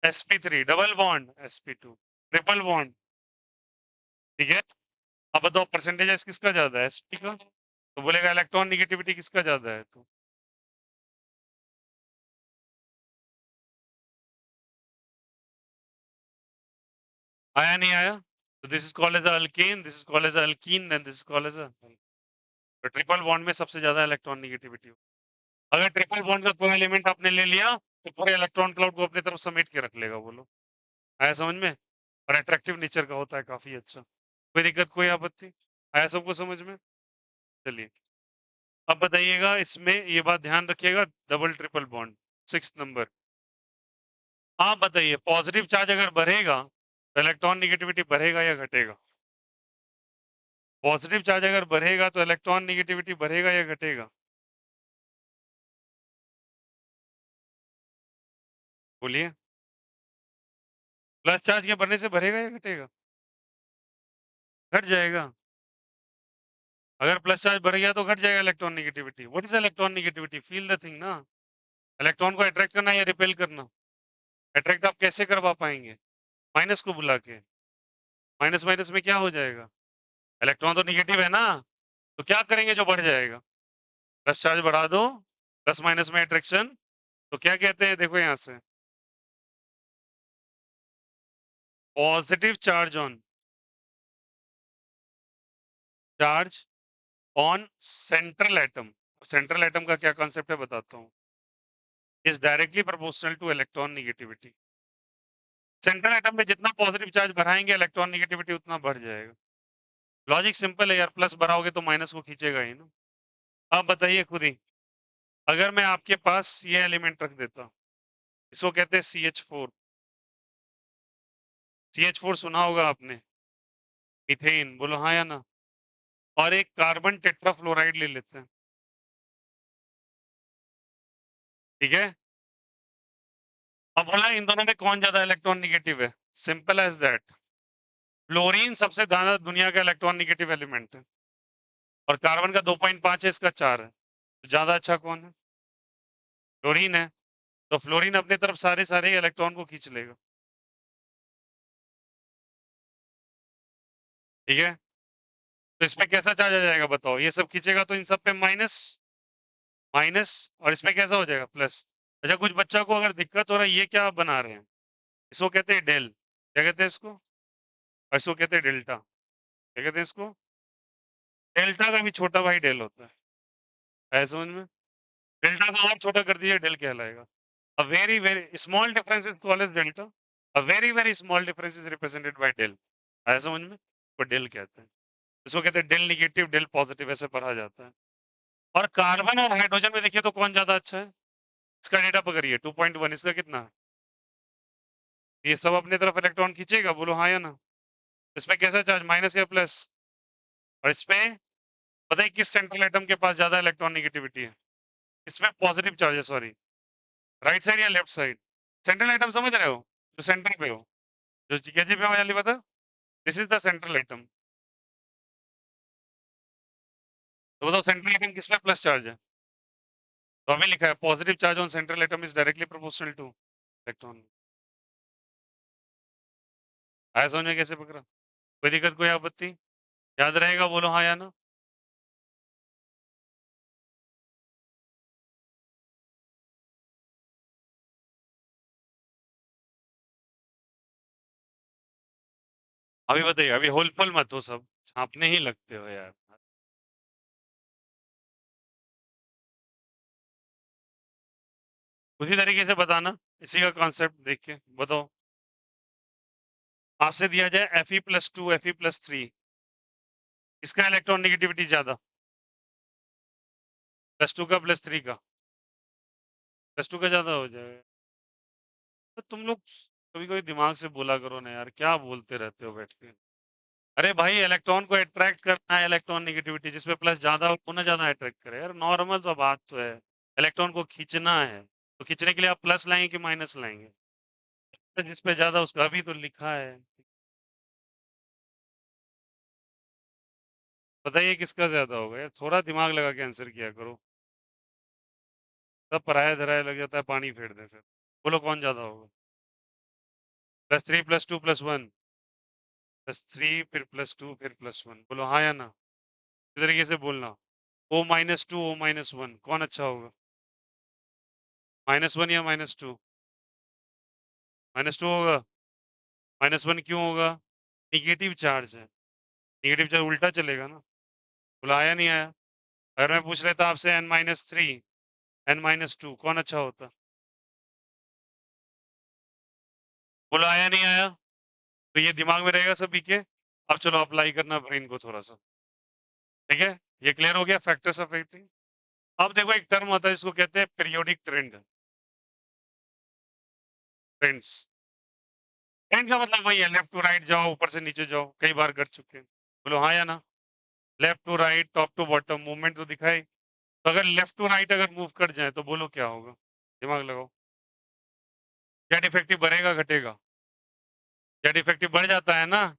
sp3, double bond sp2, triple bond. ठीक है, अब बताओ परसेंटेज किसका ज्यादा है? sp का। तो बोलेगा इलेक्ट्रॉन निगेटिविटी किसका ज्यादा है? तो आया नहीं आया? तो this is called as alkane, this is called as alkene, and this is called as तो ट्रिपल बॉन्ड में सबसे ज्यादा इलेक्ट्रॉन निगेटिविटी। अगर ट्रिपल बॉन्ड का कोई एलिमेंट आपने ले लिया तो पूरे इलेक्ट्रॉन क्लाउड को अपनी तरफ समेट के रख लेगा। बोलो, आया समझ में? और अट्रैक्टिव नेचर का होता है काफी अच्छा। कोई दिक्कत, कोई आपत्ति? आया सबको समझ में? चलिए, अब बताइएगा, इसमें ये बात ध्यान रखिएगा, double triple bond. 6th number, आप बताइए पॉजिटिव चार्ज अगर बढ़ेगा तो इलेक्ट्रॉन निगेटिविटी बढ़ेगा या घटेगा? पॉजिटिव चार्ज अगर बढ़ेगा तो इलेक्ट्रॉन निगेटिविटी बढ़ेगा या घटेगा? बोलिए। प्लस चार्ज के बढ़ने से बढ़ेगा या घटेगा? घट जाएगा। अगर प्लस चार्ज बढ़ गया तो घट जाएगा electron negativity. What is electron negativity? Feel the thing ना। इलेक्ट्रॉन को अट्रैक्ट करना या रिपेल करना? अट्रैक्ट आप कैसे करवा पाएंगे? माइनस को बुला के। माइनस माइनस में क्या हो जाएगा? इलेक्ट्रॉन तो निगेटिव है ना, तो क्या करेंगे जो बढ़ जाएगा? प्लस चार्ज बढ़ा दो, प्लस माइनस में अट्रैक्शन। तो क्या कहते हैं, देखो यहां से, positive charge on central atom. Central atom का क्या कॉन्सेप्ट है बताता हूँ। Is directly proportional two electron negativity. Central atom में जितना पॉजिटिव चार्ज बढ़ाएंगे इलेक्ट्रॉन निगेटिविटी उतना बढ़ जाएगा। लॉजिक सिंपल है यार, प्लस बढ़ाओगे तो माइनस को खींचेगा ही ना। अब बताइए खुद ही, अगर मैं आपके पास ये एलिमेंट रख देता, इसको कहते हैं CH4। CH4 सुना होगा आपने, मीथेन, बोलो हाँ या ना। और एक कार्बन टेट्राफ्लोराइड ले लेते हैं। ठीक है, अब बोला इन दोनों में कौन ज्यादा इलेक्ट्रॉन निगेटिव है? Simple as that. फ्लोरीन सबसे ज्यादा दुनिया का इलेक्ट्रॉन निगेटिव एलिमेंट है, और कार्बन का 2.5 है, इसका 4 है। तो ज्यादा अच्छा कौन है? फ्लोरीन है। तो फ्लोरीन अपनी तरफ सारे सारे इलेक्ट्रॉन को खींच लेगा। ठीक है, तो इसमें कैसा चार्ज आ जाएगा बताओ? ये सब खींचेगा तो इन सब पे माइनस माइनस, और इसमें कैसा हो जाएगा प्लस। अच्छा, कुछ बच्चा को अगर दिक्कत हो रहा है, ये क्या आप बना रहे हैं? इसको कहते हैं डेल, क्या कहते हैं इसको? और इसको कहते हैं डेल्टा, क्या कहते हैं इसको? डेल्टा का भी छोटा भाई डेल होता है समझ में? डेल्टा को और छोटा कर दिया, डेल कहलाएगा। A very very small difference is called as delta, a very very small difference is represented by del. आया समझ में? तो डेल कहते हैं, इसको कहते हैं डेल निगेटिव डेल पॉजिटिव, ऐसे पढ़ा जाता है। और कार्बन और हाइड्रोजन में देखिए तो कौन ज्यादा अच्छा है? इसका डेटा पकड़िए 2.1, इसका कितना है? ये सब अपने तरफ इलेक्ट्रॉन खींचेगा, बोलो हाँ या ना? इसमें कैसा चार्ज, माइनस या प्लस? और इसपे पता है किस सेंट्रल एटम के पास ज्यादा इलेक्ट्रॉन नेगेटिविटी है? इसमें पॉजिटिव चार्ज है, सॉरी, राइट साइड या लेफ्ट साइड? सेंट्रल एटम समझ रहे हो, जो सेंटर पे हो, जो केजी पे वाली बता, this is the central atom. तो बताओ सेंट्रल एटम किस पे प्लस चार्ज है? तो हमें लिखा है positive charge on central atom is directly proportional two electron. आया समझ में कैसे पकड़ा? कोई दिक्कत, कोई आपत्ति? याद रहेगा, बोलो हाँ या ना? अभी बताइए, अभी होल फुल मत हो, सब छापने ही लगते हो यार। उसी तरीके से बताना, इसी का कॉन्सेप्ट देख के बताओ। आपसे दिया जाए Fe+2 Fe+3, इसका इलेक्ट्रॉन नेगेटिविटी ज्यादा, +2 का +3 का? +2 का ज्यादा हो जाएगा। तो तुम लोग कभी कभी दिमाग से बोला करो ना यार, क्या बोलते रहते हो बैठ के। अरे भाई, इलेक्ट्रॉन को अट्रैक्ट करना है, इलेक्ट्रॉन नेगेटिविटी जिसपे प्लस ज्यादा हो ना ज्यादा अट्रैक्ट करे यार, नॉर्मल सा बात तो है। इलेक्ट्रॉन को खींचना है, तो खींचने के लिए आप प्लस लाएंगे कि माइनस लाएंगे? तो जिसपे ज्यादा उसका भी तो लिखा है। बताइए किसका ज्यादा होगा यार, थोड़ा दिमाग लगा के आंसर किया करो। सब पराया धराया लग जाता है, पानी फेर दे फिर। बोलो कौन ज्यादा होगा? +3 +2 +1, +3 फिर +2 फिर +1, बोलो हाँ या ना? इस तरीके से बोलना, O-2 O-1 कौन अच्छा होगा? -1 या -2? -2 होगा। -1 क्यों होगा? निगेटिव चार्ज है, निगेटिव चार्ज उल्टा चलेगा ना। बोला आया नहीं आया? अगर मैं पूछ लेता आपसे N-3 N-2 कौन अच्छा होता? बोला आया नहीं आया? तो ये दिमाग में रहेगा सभी के। अब चलो अप्लाई करना ब्रेन को थोड़ा सा। ठीक है, ये क्लियर हो गया फैक्टर्स अफेक्टिंग। अब देखो एक टर्म होता है इसको कहते हैं पीरियोडिक ट्रेंड। ट्रेंड्स, ट्रेंड का मतलब वही है, लेफ्ट टू राइट जाओ, ऊपर से नीचे जाओ, कई बार कर चुके हैं। बोलो हाँ या ना? Left to right, top to bottom movement तो दिखाई। तो अगर लेफ्ट टू राइट अगर मूव कर जाए तो बोलो क्या होगा? दिमाग लगाओ। जेड इफेक्टिव बढ़ेगा घटेगा? जेड इफेक्टिव बढ़ जाता है ना?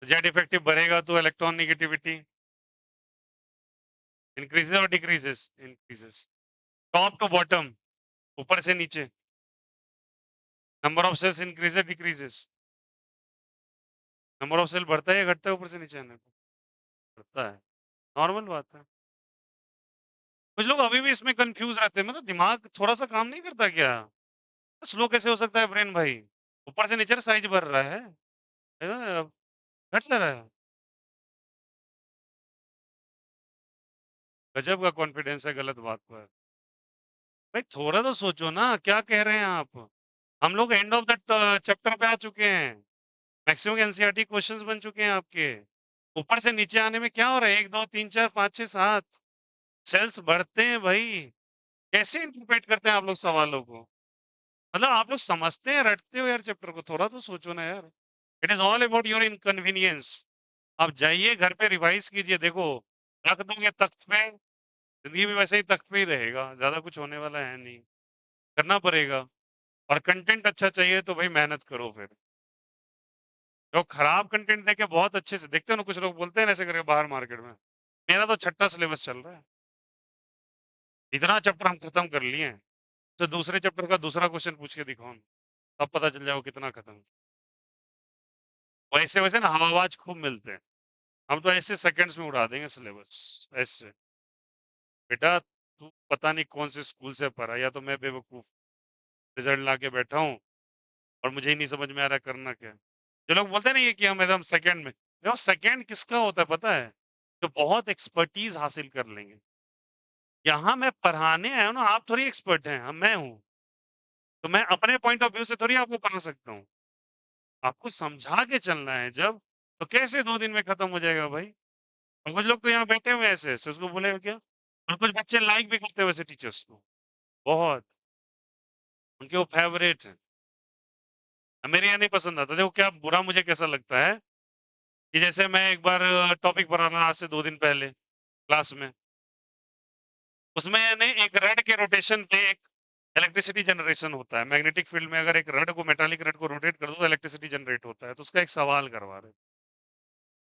जेड इफेक्टिव बढ़ेगा तो इलेक्ट्रॉन नेगेटिविटी इंक्रीजेस और decreases? Increases. Top to bottom, ऊपर से नीचे, number of shells increases decreases? Number of shell बढ़ता है या घटता है ऊपर से नीचे आने पर? बढ़ता है, नॉर्मल बात है। कुछ लोग अभी भी इसमें कंफ्यूज रहते हैं, मतलब दिमाग थोड़ा सा काम नहीं करता क्या? स्लो कैसे हो सकता है ब्रेन भाई? ऊपर से नीचे साइज बढ़ रहा है ना, घट जा रहा है। गजब का कॉन्फिडेंस है गलत बात पर। भाई थोड़ा तो सोचो ना, क्या कह रहे हैं आप? हम लोग एंड ऑफ द चैप्टर पे आ चुके हैं, मैक्सिमम एनसीईआरटी क्वेश्चंस बन चुके हैं आपके। ऊपर से नीचे आने में क्या हो रहा है? 1 2 3 4 5 6 7 सेल्स बढ़ते हैं भाई। कैसे इंटरप्रेट करते हैं आप लोग सवालों को? मतलब आप लोग समझते हैं, रटते हो यार चैप्टर को, थोड़ा तो सोचो ना यार। It is all about your inconvenience. आप जाइए घर पे रिवाइज कीजिए, देखो रख दोगे तख्त पे, जिंदगी में वैसे ही तख्त पे ही रहेगा, ज्यादा कुछ होने वाला है नहीं। करना पड़ेगा। और कंटेंट अच्छा चाहिए तो भाई मेहनत करो फिर। जो खराब कंटेंट देके बहुत अच्छे से देखते हो ना, कुछ लोग बोलते हैं ना ऐसे करके बाहर मार्केट में, मेरा तो छठा सिलेबस चल रहा है। इतना चैप्टर हम खत्म कर लिए हैं, तो दूसरे चैप्टर का दूसरा क्वेश्चन पूछ के दिखाओ ना, तब पता चल जाएगा कितना खत्म। वैसे-वैसे ना हवाबाज खूब मिलते हैं। हम तो ऐसे सेकंड्स में उड़ा देंगे सिलेबस, ऐसे। बेटा तू पता नहीं कौन से स्कूल से पढ़ा, या तो मैं बेवकूफ़ रिज़ल्ट लाके बैठा हूँ और मुझे ही नहीं समझ में आ रहा करना क्या है। जो लोग बोलते हैं ना ये कि हम एकदम सेकंड में, देखो सेकंड किसका होता है पता है? जो बहुत एक्सपर्टीज़ हासिल कर लेंगे। यहाँ मैं पढ़ाने आया हूँ ना, आप थोड़ी एक्सपर्ट हैं, मैं हूँ। तो मैं अपने पॉइंट ऑफ व्यू से थोड़ी आपको पढ़ा सकता हूँ। आपको समझा के चलना है जब, तो कैसे 2 दिन में खत्म हो जाएगा भाई? और कुछ लोग तो यहाँ बैठे हुए हैं ऐसे-ऐसे, उसको बोलेगा क्या? और कुछ बच्चे लाइक भी करते हैं वैसे टीचर्स को, बहुत। उनके वो फेवरेट हैं। मेरे यहाँ नहीं पसंद आता। देखो क्या बुरा मुझे कैसा लगता है, कि जैसे मैं एक बार टॉपिक पढ़ा रहा आज से 2 दिन पहले क्लास में। उसमें यानी एक रड के रोटेशन पे एक इलेक्ट्रिसिटी जनरेशन होता है। मैग्नेटिक फील्ड में अगर एक रड को, मेटालिक रड को रोटेट कर दो तो इलेक्ट्रिसिटी जनरेट होता है। तो उसका एक सवाल करवा रहे।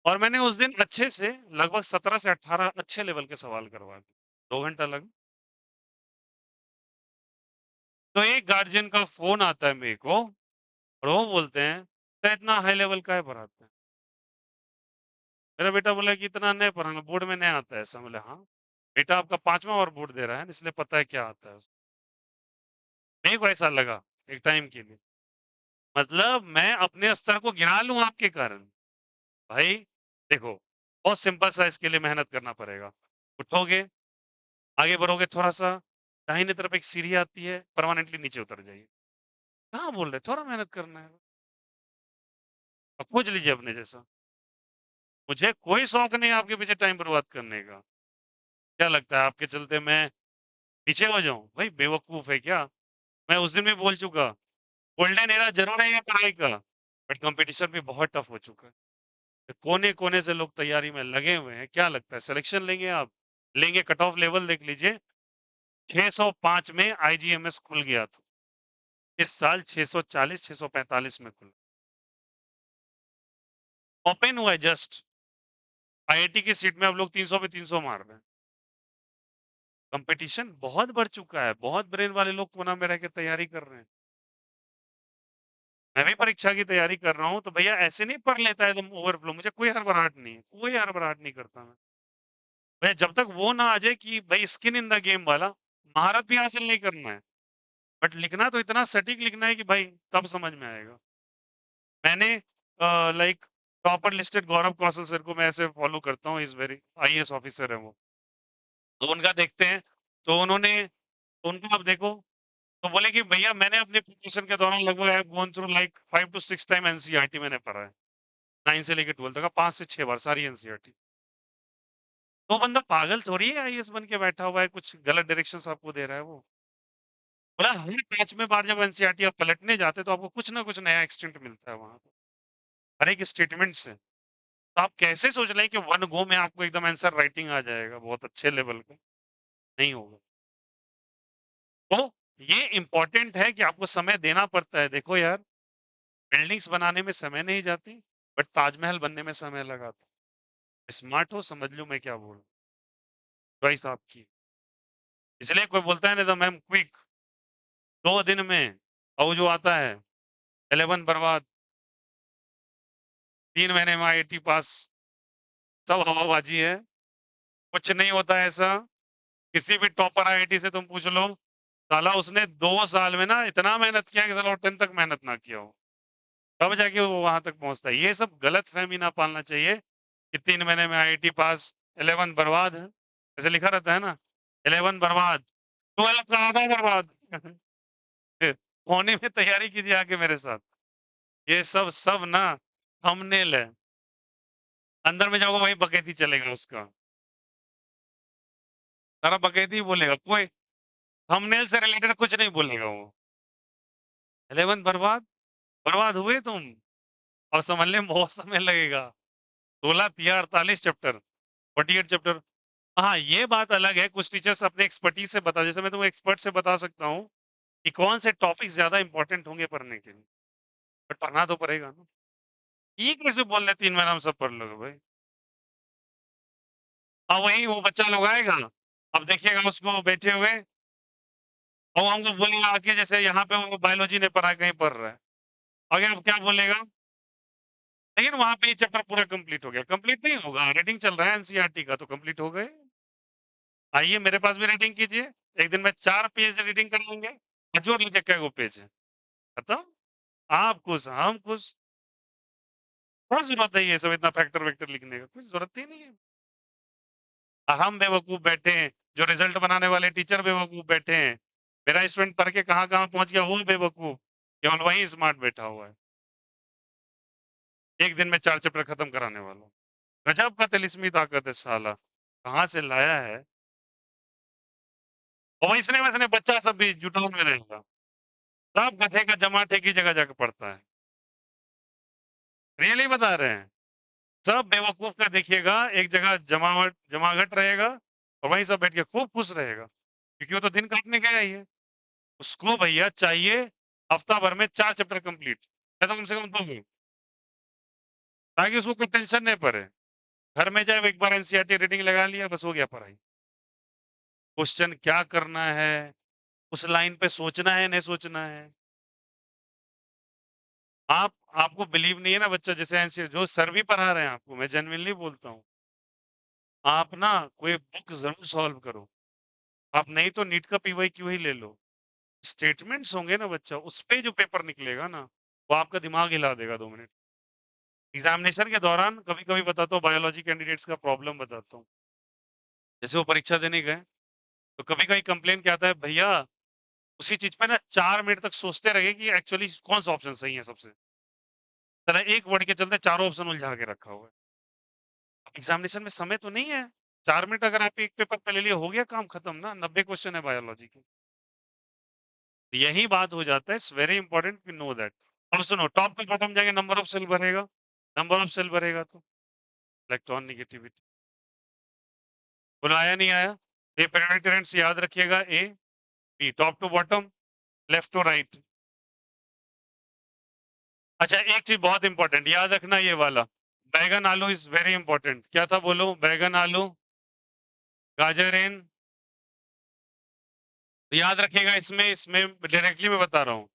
और मैंने उस दिन अच्छे से लगभग 17 से 18 अच्छे लेवल के सवाल करवा दिए। 2 घंटा लगा। तो एक गार्जियन का फ़ोन आता है मेरे को और वो बोलते हैं, "सर इतना हाई लेवल काहे पढ़ाते हैं?" मेरा बेटा बोला कि इतना नहीं पढ़ाना, बोर्ड में नहीं आता है ऐसा। बोले, "हाँ, बेटा आपका 5वाँ बार बोर्ड दे रहा है ना, इसलिए पता है क्या आता है उसको।" मेरे को ऐसा लगा एक टाइम के लिए। मतलब मैं अपने स्तर को गिरा लूँ आपके कारण। भाई देखो, बहुत सिंपल सा इसके लिए मेहनत करना पड़ेगा। उठोगे, आगे बढ़ोगे थोड़ा-सा, दाहिने तरफ एक सीढ़ी आती है, परमानेंटली नीचे उतर जाइए। कहाँ बोल रहे? थोड़ा मेहनत करना है। अब खोज लीजिए अपने जैसा। मुझे कोई शौक नहीं है आपके पीछे टाइम बर्बाद करने का। क्या लगता है आपके चलते मैं पीछे हो जाऊँ? भाई बेवकूफ़ है क्या? मैं उस दिन भी बोल चुका, गोल्डन एरा ज़रूर है ये पढ़ाई का, बट कॉम्पिटिशन भी बहुत टफ हो चुका है। कोने-कोने से लोग तैयारी में लगे हुए हैं। क्या लगता है सिलेक्शन लेंगे आप? लेंगे, कट ऑफ लेवल देख लीजिए। 605 में आईजीएमएस खुल गया था। इस साल 640, 645 में खुला। ओपन हुआ है जस्ट। आईआईटी की सीट में अब लोग 300 पे 300 मार रहे हैं। कॉम्पिटिशन बहुत बढ़ चुका है। बहुत ब्रेन वाले लोग कोना में रह के तैयारी कर रहे हैं। मैं भी परीक्षा की तैयारी कर रहा हूँ, तो भैया ऐसे नहीं पढ़ लेता है एकदम ओवरफ्लो। मुझे कोई हड़बड़ाहट नहीं है, कोई हड़बड़ाहट नहीं करता मैं। भैया जब तक वो ना आ जाए कि भाई स्किन इन द गेम वाला, महारत भी हासिल नहीं करना है। बट लिखना तो इतना सटीक लिखना है कि भाई तब समझ में आएगा। मैंने लाइक टॉपर लिस्टेड गौरव कौशल सर को मैं ऐसे फॉलो करता हूँ, इज़ वेरी आईएएस ऑफिसर है वो। तो उनका देखते हैं, तो उन्होंने उनको अब देखो, तो बोले कि भैया मैंने अपने प्रिपरेशन के दौरान लगभग I have gone through like 5 to 6 time NCERT मैंने पढ़ा है। 9 से लेके 12 तक का 5 से 6 बार सारी एनसीईआरटी। तो बंदा पागल थोड़ी है आईएएस बन के बैठा हुआ है, कुछ गलत डायरेक्शंस आपको दे रहा है वो। बोला हर 5वें बार जब एनसीईआरटी आप पलटने जाते तो आपको कुछ ना कुछ नया एक्सटेंट मिलता है वहाँ पे, हर एक स्टेटमेंट से। तो आप कैसे सोच रहे हैं कि वन गो में आपको एकदम आंसर राइटिंग आ जाएगा बहुत अच्छे लेवल का? नहीं होगा। तो ये इम्पोर्टेंट है कि आपको समय देना पड़ता है। देखो यार, बिल्डिंग्स बनाने में समय नहीं जाती, बट ताजमहल बनने में समय लगा था। स्मार्ट हो, समझ लो मैं क्या बोल रहा हूँ। चॉइस आपकी। इसलिए कोई बोलता है ना द मैम क्विक 2 दिन में, और वो जो आता है 11 बर्बाद, 3 महीने में आईआईटी पास, सब हवाबाजी है। कुछ नहीं होता है ऐसा। किसी भी टॉपर आईआईटी से तुम पूछ लो, साला उसने 2 साल में ना इतना मेहनत किया कि साला वो 10 तक मेहनत ना किया हो। तब जाके वो वहाँ तक पहुँचता है। ये सब गलतफ़हमी ना पालना चाहिए कि 3 महीने में आईआईटी पास, 11 बर्बाद है। ऐसे लिखा रहता है ना, 11 बर्बाद, 12 का आधा बर्बाद। होने में तैयारी कीजिए आके मेरे साथ। ये सब सब ना थंबनेल है। अंदर में जाओगे वहीं बकैती चलेगा उसका। सारा बकैती ही बोलेगा, कोई थंबनेल से रिलेटेड कुछ नहीं बोलेगा वो। 11 बर्बाद, बर्बाद हुए तुम, और सँभलने में बहुत समय लगेगा। 16 तिया 48 चैप्टर, 48 चैप्टर। हाँ, ये बात अलग है, कुछ टीचर्स अपने एक्सपर्टीज़ से बता, जैसे मैं तुम्हें एक्सपर्ट से बता सकता हूँ कि कौन से टॉपिक ज़्यादा इम्पोर्टेंट होंगे पढ़ने के लिए, बट पढ़ना तो पड़ेगा ना। ये कैसे बोल रहे 3 महीना में सब पढ़ लोगे भाई? वही वो बच्चा लोग आएगा, अब देखिएगा उसको बैठे हुए और हमको बोलेगा आके जैसे यहाँ पे वो बायोलॉजी नहीं पढ़ा कहीं पढ़ रहा है। आगे अब क्या बोलेगा? लेकिन वहाँ पे ये चैप्टर पूरा कंप्लीट हो गया। कंप्लीट नहीं होगा, रीडिंग चल रहा है एनसीईआरटी का तो कंप्लीट हो गए। आइए मेरे पास भी रीडिंग कीजिए। एक दिन में 4 पेज रीडिंग कर लेंगे। जोड़ लीजिए कै गो पेज है। खत्म। आप खुश, हम खुश। क्या ज़रूरत है ये सब इतना फैक्टर वेक्टर लिखने का? कुछ ज़रूरत ही नहीं है। हम बेवकूफ़ बैठे हैं, जो रिज़ल्ट बनाने वाले टीचर बेवकूफ़ बैठे हैं। मेरा स्टूडेंट पढ़ के कहाँ-कहाँ पहुँच गया वो बेवकूफ़। केवल वही स्मार्ट बैठा हुआ है। एक दिन में 4 चैप्टर खत्म कराने वाला। गज़ब का तिलिस्मी ताकत है साला। कहाँ से लाया है? और वैसने-वैसने बच्चा सब भी जुटान में रहेगा। सब गधे का जमात एक ही जगह जाके पढ़ता है। रियली बता रहे हैं। सब बेवकूफ़ का देखिएगा एक जगह जमावट रहेगा और वहीं सब बैठ के खूब खुश रहेगा। क्योंकि वो तो दिन काटने गया ही है। उसको भैया चाहिए हफ्ता भर में 4 चैप्टर कंप्लीट। या तो कम से कम 2 ताकि उसको कोई टेंशन नहीं पड़े। घर में जाए एक बार एनसीईआरटी रीडिंग लगा लिया बस हो गया पढ़ाई। क्वेश्चन क्या करना है, उस लाइन पे सोचना है, नहीं सोचना है। आप आपको बिलीव नहीं है ना बच्चा जैसे एनसीईआरटी जो सर भी पढ़ा रहे हैं आपको मैं जेन्युइनली बोलता हूँ। आप ना कोई बुक ज़रूर सॉल्व करो। आप नहीं तो नीट का पीवाईक्यू ही ले लो। स्टेटमेंट्स होंगे ना बच्चा, उस पे जो पेपर निकलेगा ना, वो आपका दिमाग हिला देगा 2 मिनट। एग्ज़ामिनेशन के दौरान कभी-कभी बताता हूँ बायोलॉजी कैंडिडेट्स का प्रॉब्लम बताता हूँ। जैसे वो परीक्षा देने गए, तो कभी-कभी कंप्लेन क्या आता है, भैया उसी चीज़ पे ना 4 मिनट तक सोचते रहिए कि एक्चुअली कौन-सा ऑप्शन सही है सबसे। साला एक वर्ड के चलते चारों ऑप्शन उलझा के रखा हुआ है। एग्ज़ामिनेशन में समय तो नहीं है। 4 मिनट अगर आप एक पेपर पे ले लिए, हो गया काम खत्म ना, 90 क्वेश्चन है बायोलॉजी के। यही बात हो जाता है, it's very important to know that. और सुनो टॉप पे बॉटम जाएँगे नंबर ऑफ सेल बढ़ेगा, नंबर ऑफ सेल बढ़ेगा तो इलेक्ट्रॉन नेगेटिविटी। बोलो आया नहीं आया? ये पीरियोडिक टेबल्स याद रखिएगा A, B top to bottom, left to right. अच्छा एक चीज़ बहुत इंपॉर्टेंट याद रखना ये वाला, बैंगन आलू इज़ वेरी इंपॉर्टेंट। क्या था बोलो? बैंगन आलू, गाजर एंड याद रखिएगा इसमें इसमें डायरेक्टली मैं बता रहा हूँ।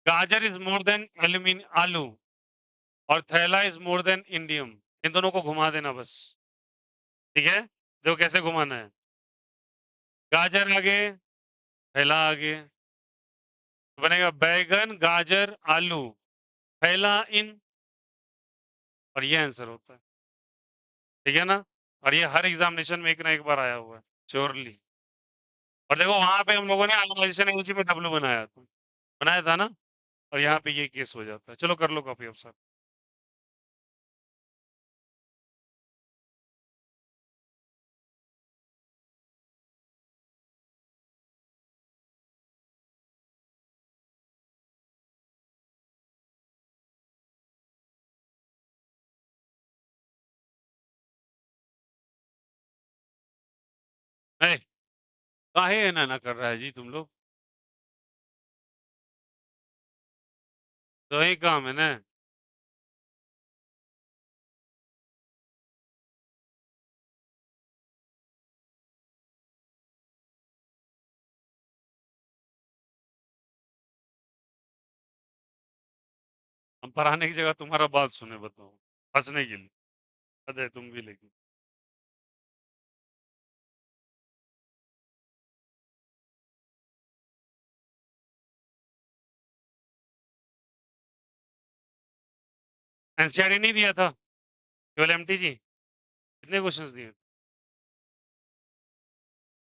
गाजर इज़ मोर देन आलू और थैला इज़ मोर देन इंडियम। इन दोनों को घुमा देना बस। ठीक है? देखो कैसे घुमाना है। गाजर आगे, थैला आगे। बनेगा बैंगन, गाजर, आलू, थैला इन और ये आंसर होता है। ठीक है ना? और ये हर एग्ज़ामिनेशन में एक ना एक बार आया हुआ है, श्योरली। और देखो वहाँ पे हम लोगों ने आयोनाइज़ेशन एनर्जी में डब्लू बनाया था। बनाया था ना? और यहाँ पे ये केस हो जाता है। चलो कर लो कॉपी अब सब। ए, काहे ना कर रहा है जी तुम लोग? तो यही काम है ना? हम पढ़ाने की जगह तुम्हारा बात सुने बताओ, हँसने के लिए। हद है तुम भी लेकिन। एनसीईआरटी नहीं दिया था, केवल एमटीजी? कितने क्वेश्चंस दिए?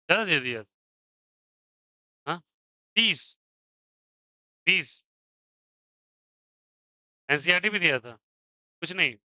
ज़्यादा दे दिया? हाँ? 30? 20? एनसीईआरटी भी दिया था? कुछ नहीं?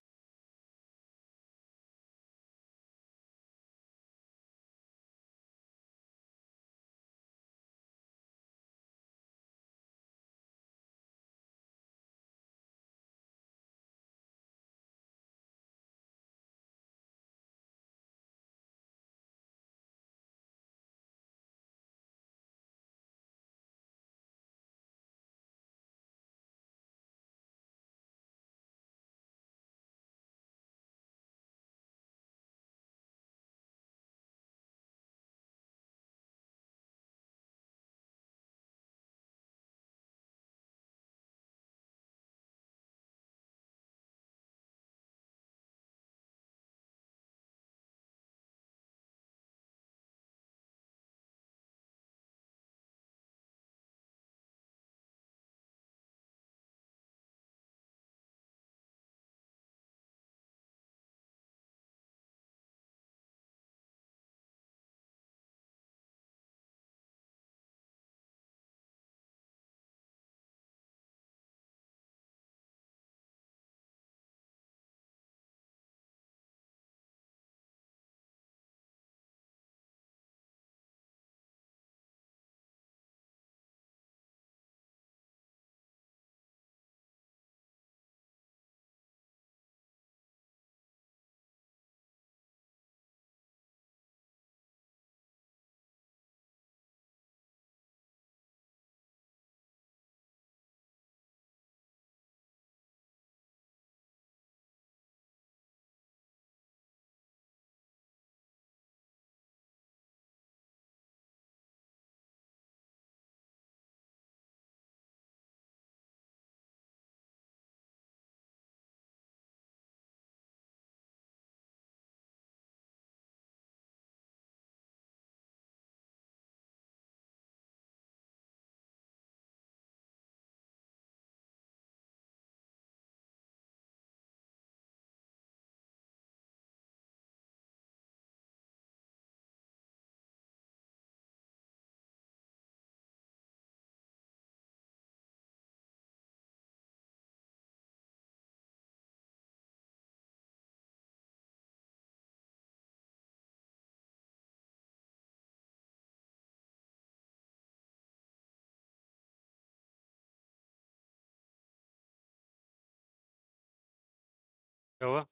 क्या हुआ?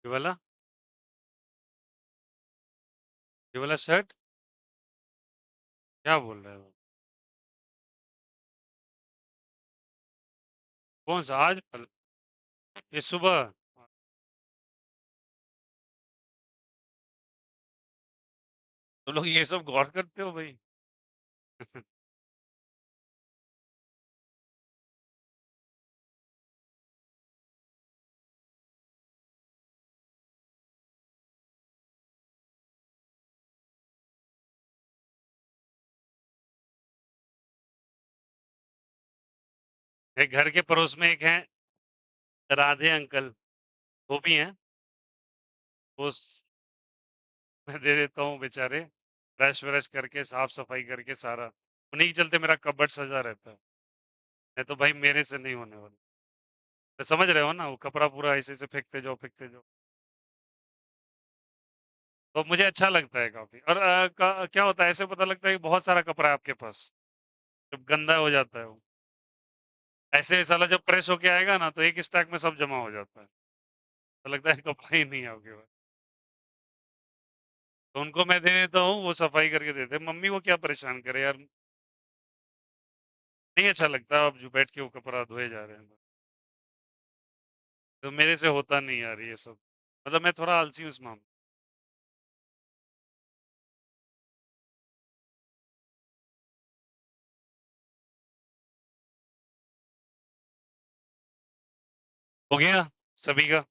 ये वाला? ये वाला शर्ट? क्या बोल रहे हो? कौन सा आज? ये सुबह? तुम लोग ये सब गौर करते हो भाई? एक घर के पड़ोस में एक हैं राधे अंकल, वो भी हैं। वो मैं दे देता हूँ बेचारे, ब्रश व्रश करके साफ सफाई करके सारा, उन्हीं के चलते मेरा कबर्ड सजा रहता है। नहीं तो भाई मेरे से नहीं होने वाला। तो समझ रहे हो ना, वो कपड़ा पूरा ऐसे ऐसे फेंकते जाओ। तो मुझे अच्छा लगता है काफी। और क्या होता है, ऐसे पता लगता है कि बहुत सारा कपड़ा है आपके पास, जब गंदा हो जाता है वो। ऐसे साला जब प्रेस होके आएगा ना, तो एक स्टैक में सब जमा हो जाता है, तो लगता है कपड़ा ही नहीं है आपके पास। तो उनको मैं दे देता हूँ, वो सफाई करके देते हैं। मम्मी को क्या परेशान करे यार, नहीं अच्छा लगता अब जो बैठ के वो कपड़ा धोए जा रहे हैं। तो मेरे से होता नहीं यार ये सब, मतलब मैं थोड़ा आलसी हूँ इस मामले। हो गया सभी का?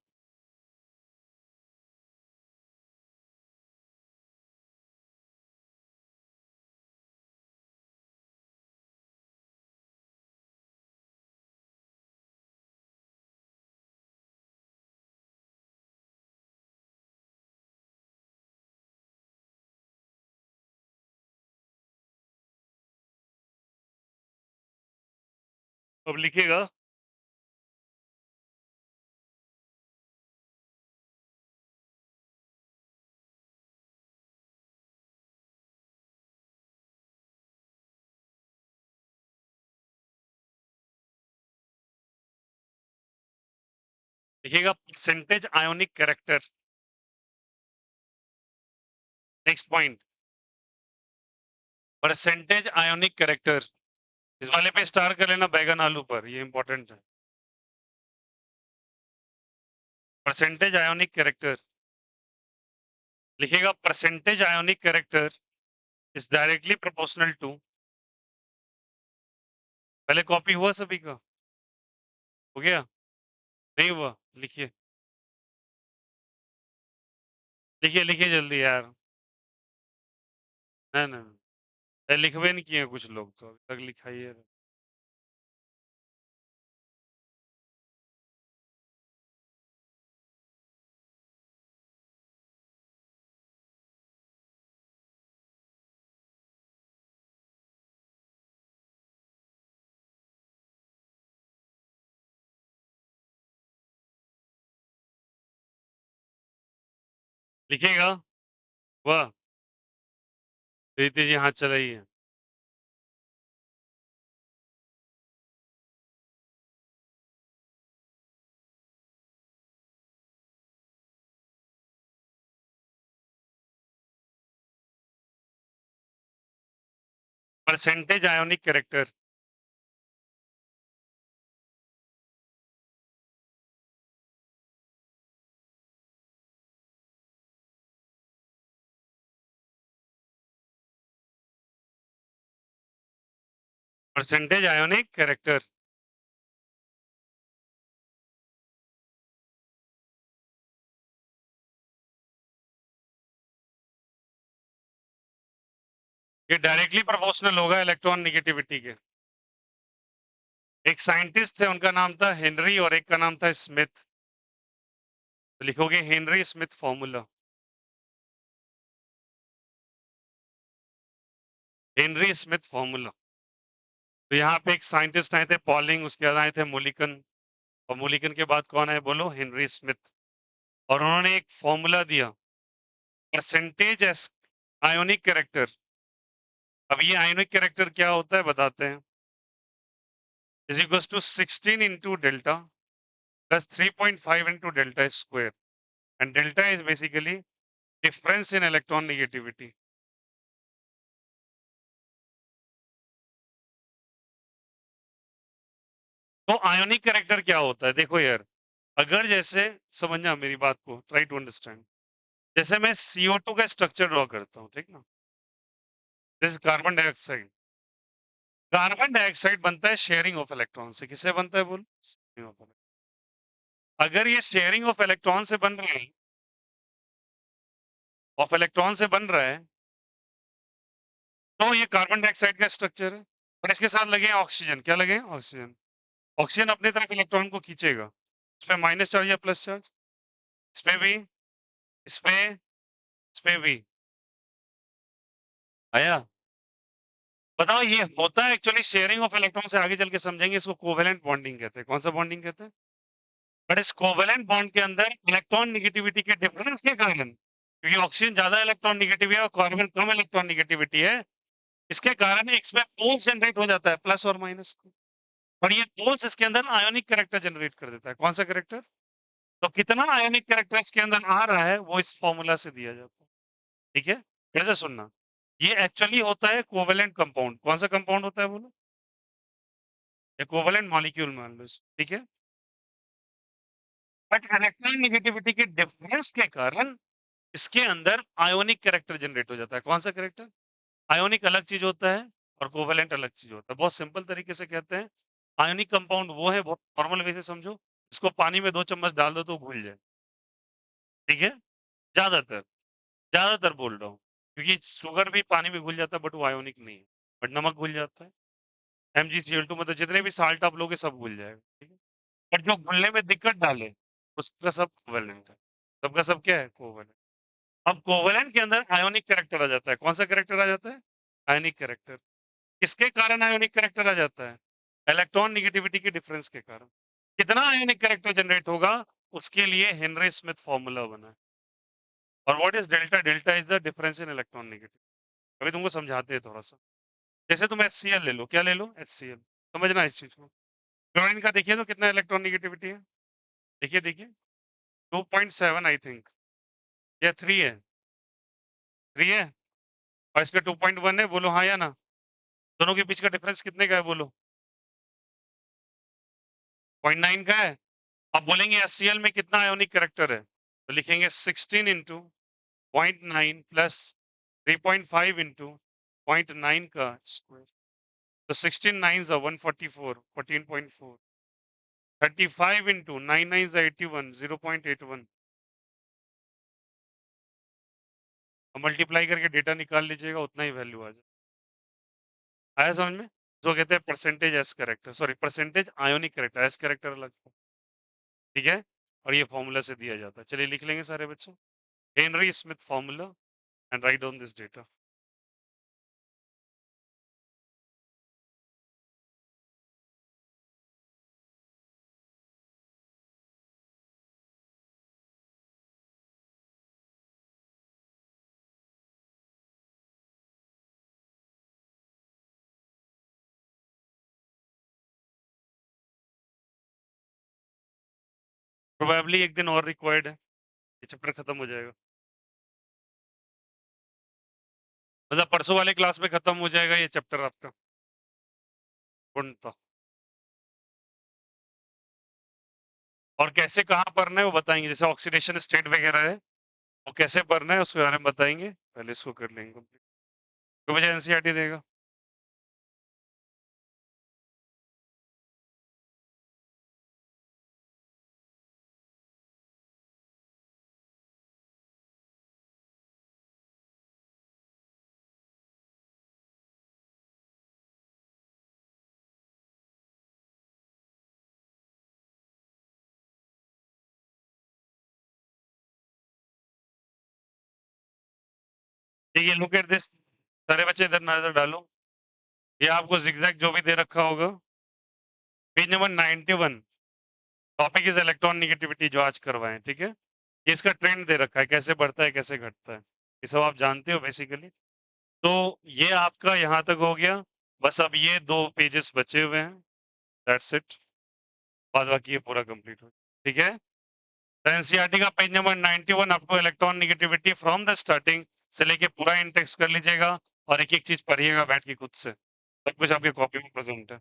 अब लिखेगा। लिखेगा percentage ionic character. Next point, percentage ionic character. इस वाले पे स्टार कर लेना, बैगन आलू पर, ये इंपॉर्टेंट है। परसेंटेज आयोनिक कैरेक्टर लिखेगा, percentage ionic character is directly proportional to. पहले कॉपी हुआ सभी का? हो गया? नहीं हुआ? लिखिए लिखिए लिखिए जल्दी यार। नहीं नहीं, लिखवे नहीं किए कुछ लोग, तो अभी तक लिखाइए। लिखिएगा। वाह, प्रीति जी हाथ चलाइए। Percentage ionic character, percentage ionic character. ये डायरेक्टली प्रोपोर्शनल होगा इलेक्ट्रॉन निगेटिविटी के। एक साइंटिस्ट थे, उनका नाम था हेनरी और एक का नाम था स्मिथ। तो लिखोगे Henry Smith formula. Henry Smith formula. तो यहाँ पे एक साइंटिस्ट आए थे पॉलिंग, उसके बाद आए थे मुलिकन, और मुलिकन के बाद कौन है बोलो? Henry Smith. और उन्होंने एक फॉर्मूला दिया, परसेंटेज आयोनिक कैरेक्टर। अब ये आयोनिक कैरेक्टर क्या होता है बताते हैं। Is equal to 16 into delta plus 3.5 into delta square, and delta is basically difference in electron negativity. तो आयोनिक कैरेक्टर क्या होता है? देखो यार, अगर जैसे समझना मेरी बात को, ट्राई टू अंडरस्टैंड। जैसे मैं CO2 का स्ट्रक्चर ड्रॉ करता हूँ, ठीक ना? This is carbon dioxide. Carbon dioxide बनता है शेयरिंग ऑफ इलेक्ट्रॉन से। किससे बनता है बोलो? Sharing of electron. अगर ये शेयरिंग ऑफ इलेक्ट्रॉन से बन रहा है, ऑफ इलेक्ट्रॉन से बन रहा है, तो ये कार्बन डाइऑक्साइड का स्ट्रक्चर है। और इसके साथ लगे हैं ऑक्सीजन। क्या लगे हैं? ऑक्सीजन। ऑक्सीजन अपने तरफ इलेक्ट्रॉन को खींचेगा। इस पे माइनस चार्ज या प्लस चार्ज? इस पे भी, इस पे, इस पे भी। आया? बताओ, ये होता है एक्चुअली शेयरिंग ऑफ इलेक्ट्रॉन से। आगे चल के समझेंगे इसको कोवेलेंट बॉन्डिंग कहते हैं। कौन सा बॉन्डिंग कहते हैं? बट इस कोवेलेंट बॉन्ड के अंदर इलेक्ट्रॉन नेगेटिविटी के डिफरेंस के कारण, क्योंकि ऑक्सीजन ज्यादा इलेक्ट्रॉन नेगेटिव है और कार्बन कम इलेक्ट्रॉन नेगेटिविटी है, इसके कारण इसमें पोल्स जनरेट हो जाता है, प्लस और माइनस को। और ये पोल्स इसके अंदर आयोनिक कैरेक्टर जनरेट कर देता है। कौन सा कैरेक्टर? तो कितना आयोनिक कैरेक्टर इसके अंदर आ रहा है वो इस फॉर्मूला से दिया जाता है। ठीक है, फिर से सुनना। ये एक्चुअली होता है कोवेलेंट कंपाउंड। कौन सा कंपाउंड होता है बोलो? ये कोवेलेंट मॉलिक्यूल मान लो ठीक है। बट इलेक्ट्रॉन नेगेटिविटी के डिफरेंस के कारण इसके अंदर आयोनिक कैरेक्टर जनरेट हो जाता है। कौन सा कैरेक्टर? आयोनिक अलग चीज होता है और कोवेलेंट अलग चीज होता है। बहुत सिंपल तरीके से कहते हैं, आयोनिक कंपाउंड वो है, बहुत नॉर्मल वे से समझो, इसको पानी में 2 चम्मच डाल दो तो घुल जाए। ठीक है, ज्यादातर, ज्यादातर बोल रहा हूँ, क्योंकि शुगर भी पानी में घुल जाता है, बट वो आयोनिक नहीं है। बट नमक घुल जाता है। MgCl2 मतलब जितने भी साल्ट आप लोगे सब घुल जाएगा। ठीक है, बट जो घुलने में दिक्कत डाले उसका सब कोवेलेंट है। सबका सब क्या है? कोवेलेंट। अब कोवेलेंट के अंदर आयोनिक कैरेक्टर आ जाता है। कौन सा कैरेक्टर आ जाता है? Ionic character. किसके कारण आयोनिक कैरेक्टर आ जाता है? इलेक्ट्रॉन नेगेटिविटी के डिफरेंस के कारण। कितना आयोनिक कैरेक्टर जनरेट होगा, उसके लिए हेनरी स्मिथ फॉर्मूला बना है। और what is delta? Delta is the difference in electron negative. अभी तुमको समझाते हैं थोड़ा सा। जैसे तुम HCl ले लो। क्या ले लो? HCl। समझना इस चीज को। क्लोरीन का देखिए तो कितना इलेक्ट्रॉन नेगेटिविटी है। देखिए देखिए, 2.7 आई थिंक, या 3 है। 3 है। और इसका 2.1 है। बोलो हाँ या ना। दोनों के बीच का डिफरेंस कितने का है बोलो? 0.9 का है। अब बोलेंगे HCl में कितना आयोनिक कैरेक्टर है, तो लिखेंगे 16 इंटू 0.9 प्लस 3.5 इंटू 0.9 का स्क्वायर। तो 16 9 144, 14.4, 35 इंटू 9 9 81, 0.81। मल्टीप्लाई करके डेटा निकाल लीजिएगा, उतना ही वैल्यू आ जाए। आया समझ में? जो कहते हैं percentage S character, sorry percentage ionic character, S character अलग है, ठीक है। और ये फॉर्मूला से दिया जाता है। चलिए लिख लेंगे सारे बच्चों, Henry Smith formula, and write down this data. Probably एक दिन और रिक्वायर्ड है, ये चैप्टर खत्म हो जाएगा। मतलब परसों वाले क्लास में खत्म हो जाएगा ये चैप्टर आपका, पूर्णतः। और कैसे कहाँ पढ़ना है वो बताएंगे, जैसे ऑक्सीडेशन स्टेट वगैरह है, वो कैसे पढ़ना है उसके बारे में बताएंगे। पहले इसको कर लेंगे कंप्लीट, तो मुझे NCERT देगा। ठीक है, लुक एट दिस। सारे बच्चे इधर नजर डालो। ये आपको जिगजैग जो भी दे रखा होगा, page number 91, topic is electron negativity, जो आज करवाएं, ठीक है। ये इसका ट्रेंड दे रखा है, कैसे बढ़ता है कैसे घटता है, ये सब आप जानते हो बेसिकली। तो ये आपका यहाँ तक हो गया। बस अब ये 2 पेजेस बचे हुए हैं, दैट्स इट। बाद बाकी ये पूरा कंप्लीट हो ठीक है। एनसीईआरटी का page number 91 up two electron negativity from the starting से लेके पूरा इंडेक्स कर लीजिएगा और एक एक चीज पढ़िएगा बैठ के खुद से, सब कुछ आपके कॉपी में प्रेजेंट है।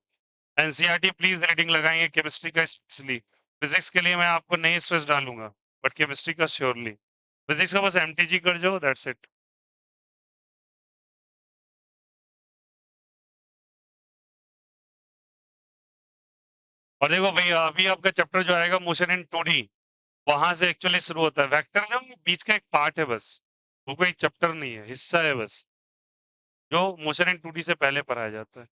एनसीईआरटी प्लीज रीडिंग लगाएंगे केमिस्ट्री का स्पेशली, फिजिक्स के लिए मैं आपको नहीं स्ट्रेस डालूंगा बट केमिस्ट्री का श्योरली। फिजिक्स का बस एमटीजी कर जाओ, दैट्स इट। और देखो भैया अभी आपका चैप्टर जो आएगा मोशन इन 2D, वहां से एक्चुअली शुरू होता है। वेक्टर जो बीच का एक पार्ट है बस, वो कोई चैप्टर नहीं है, हिस्सा है बस, जो मोशन इन 2D से पहले पढ़ाया जाता है।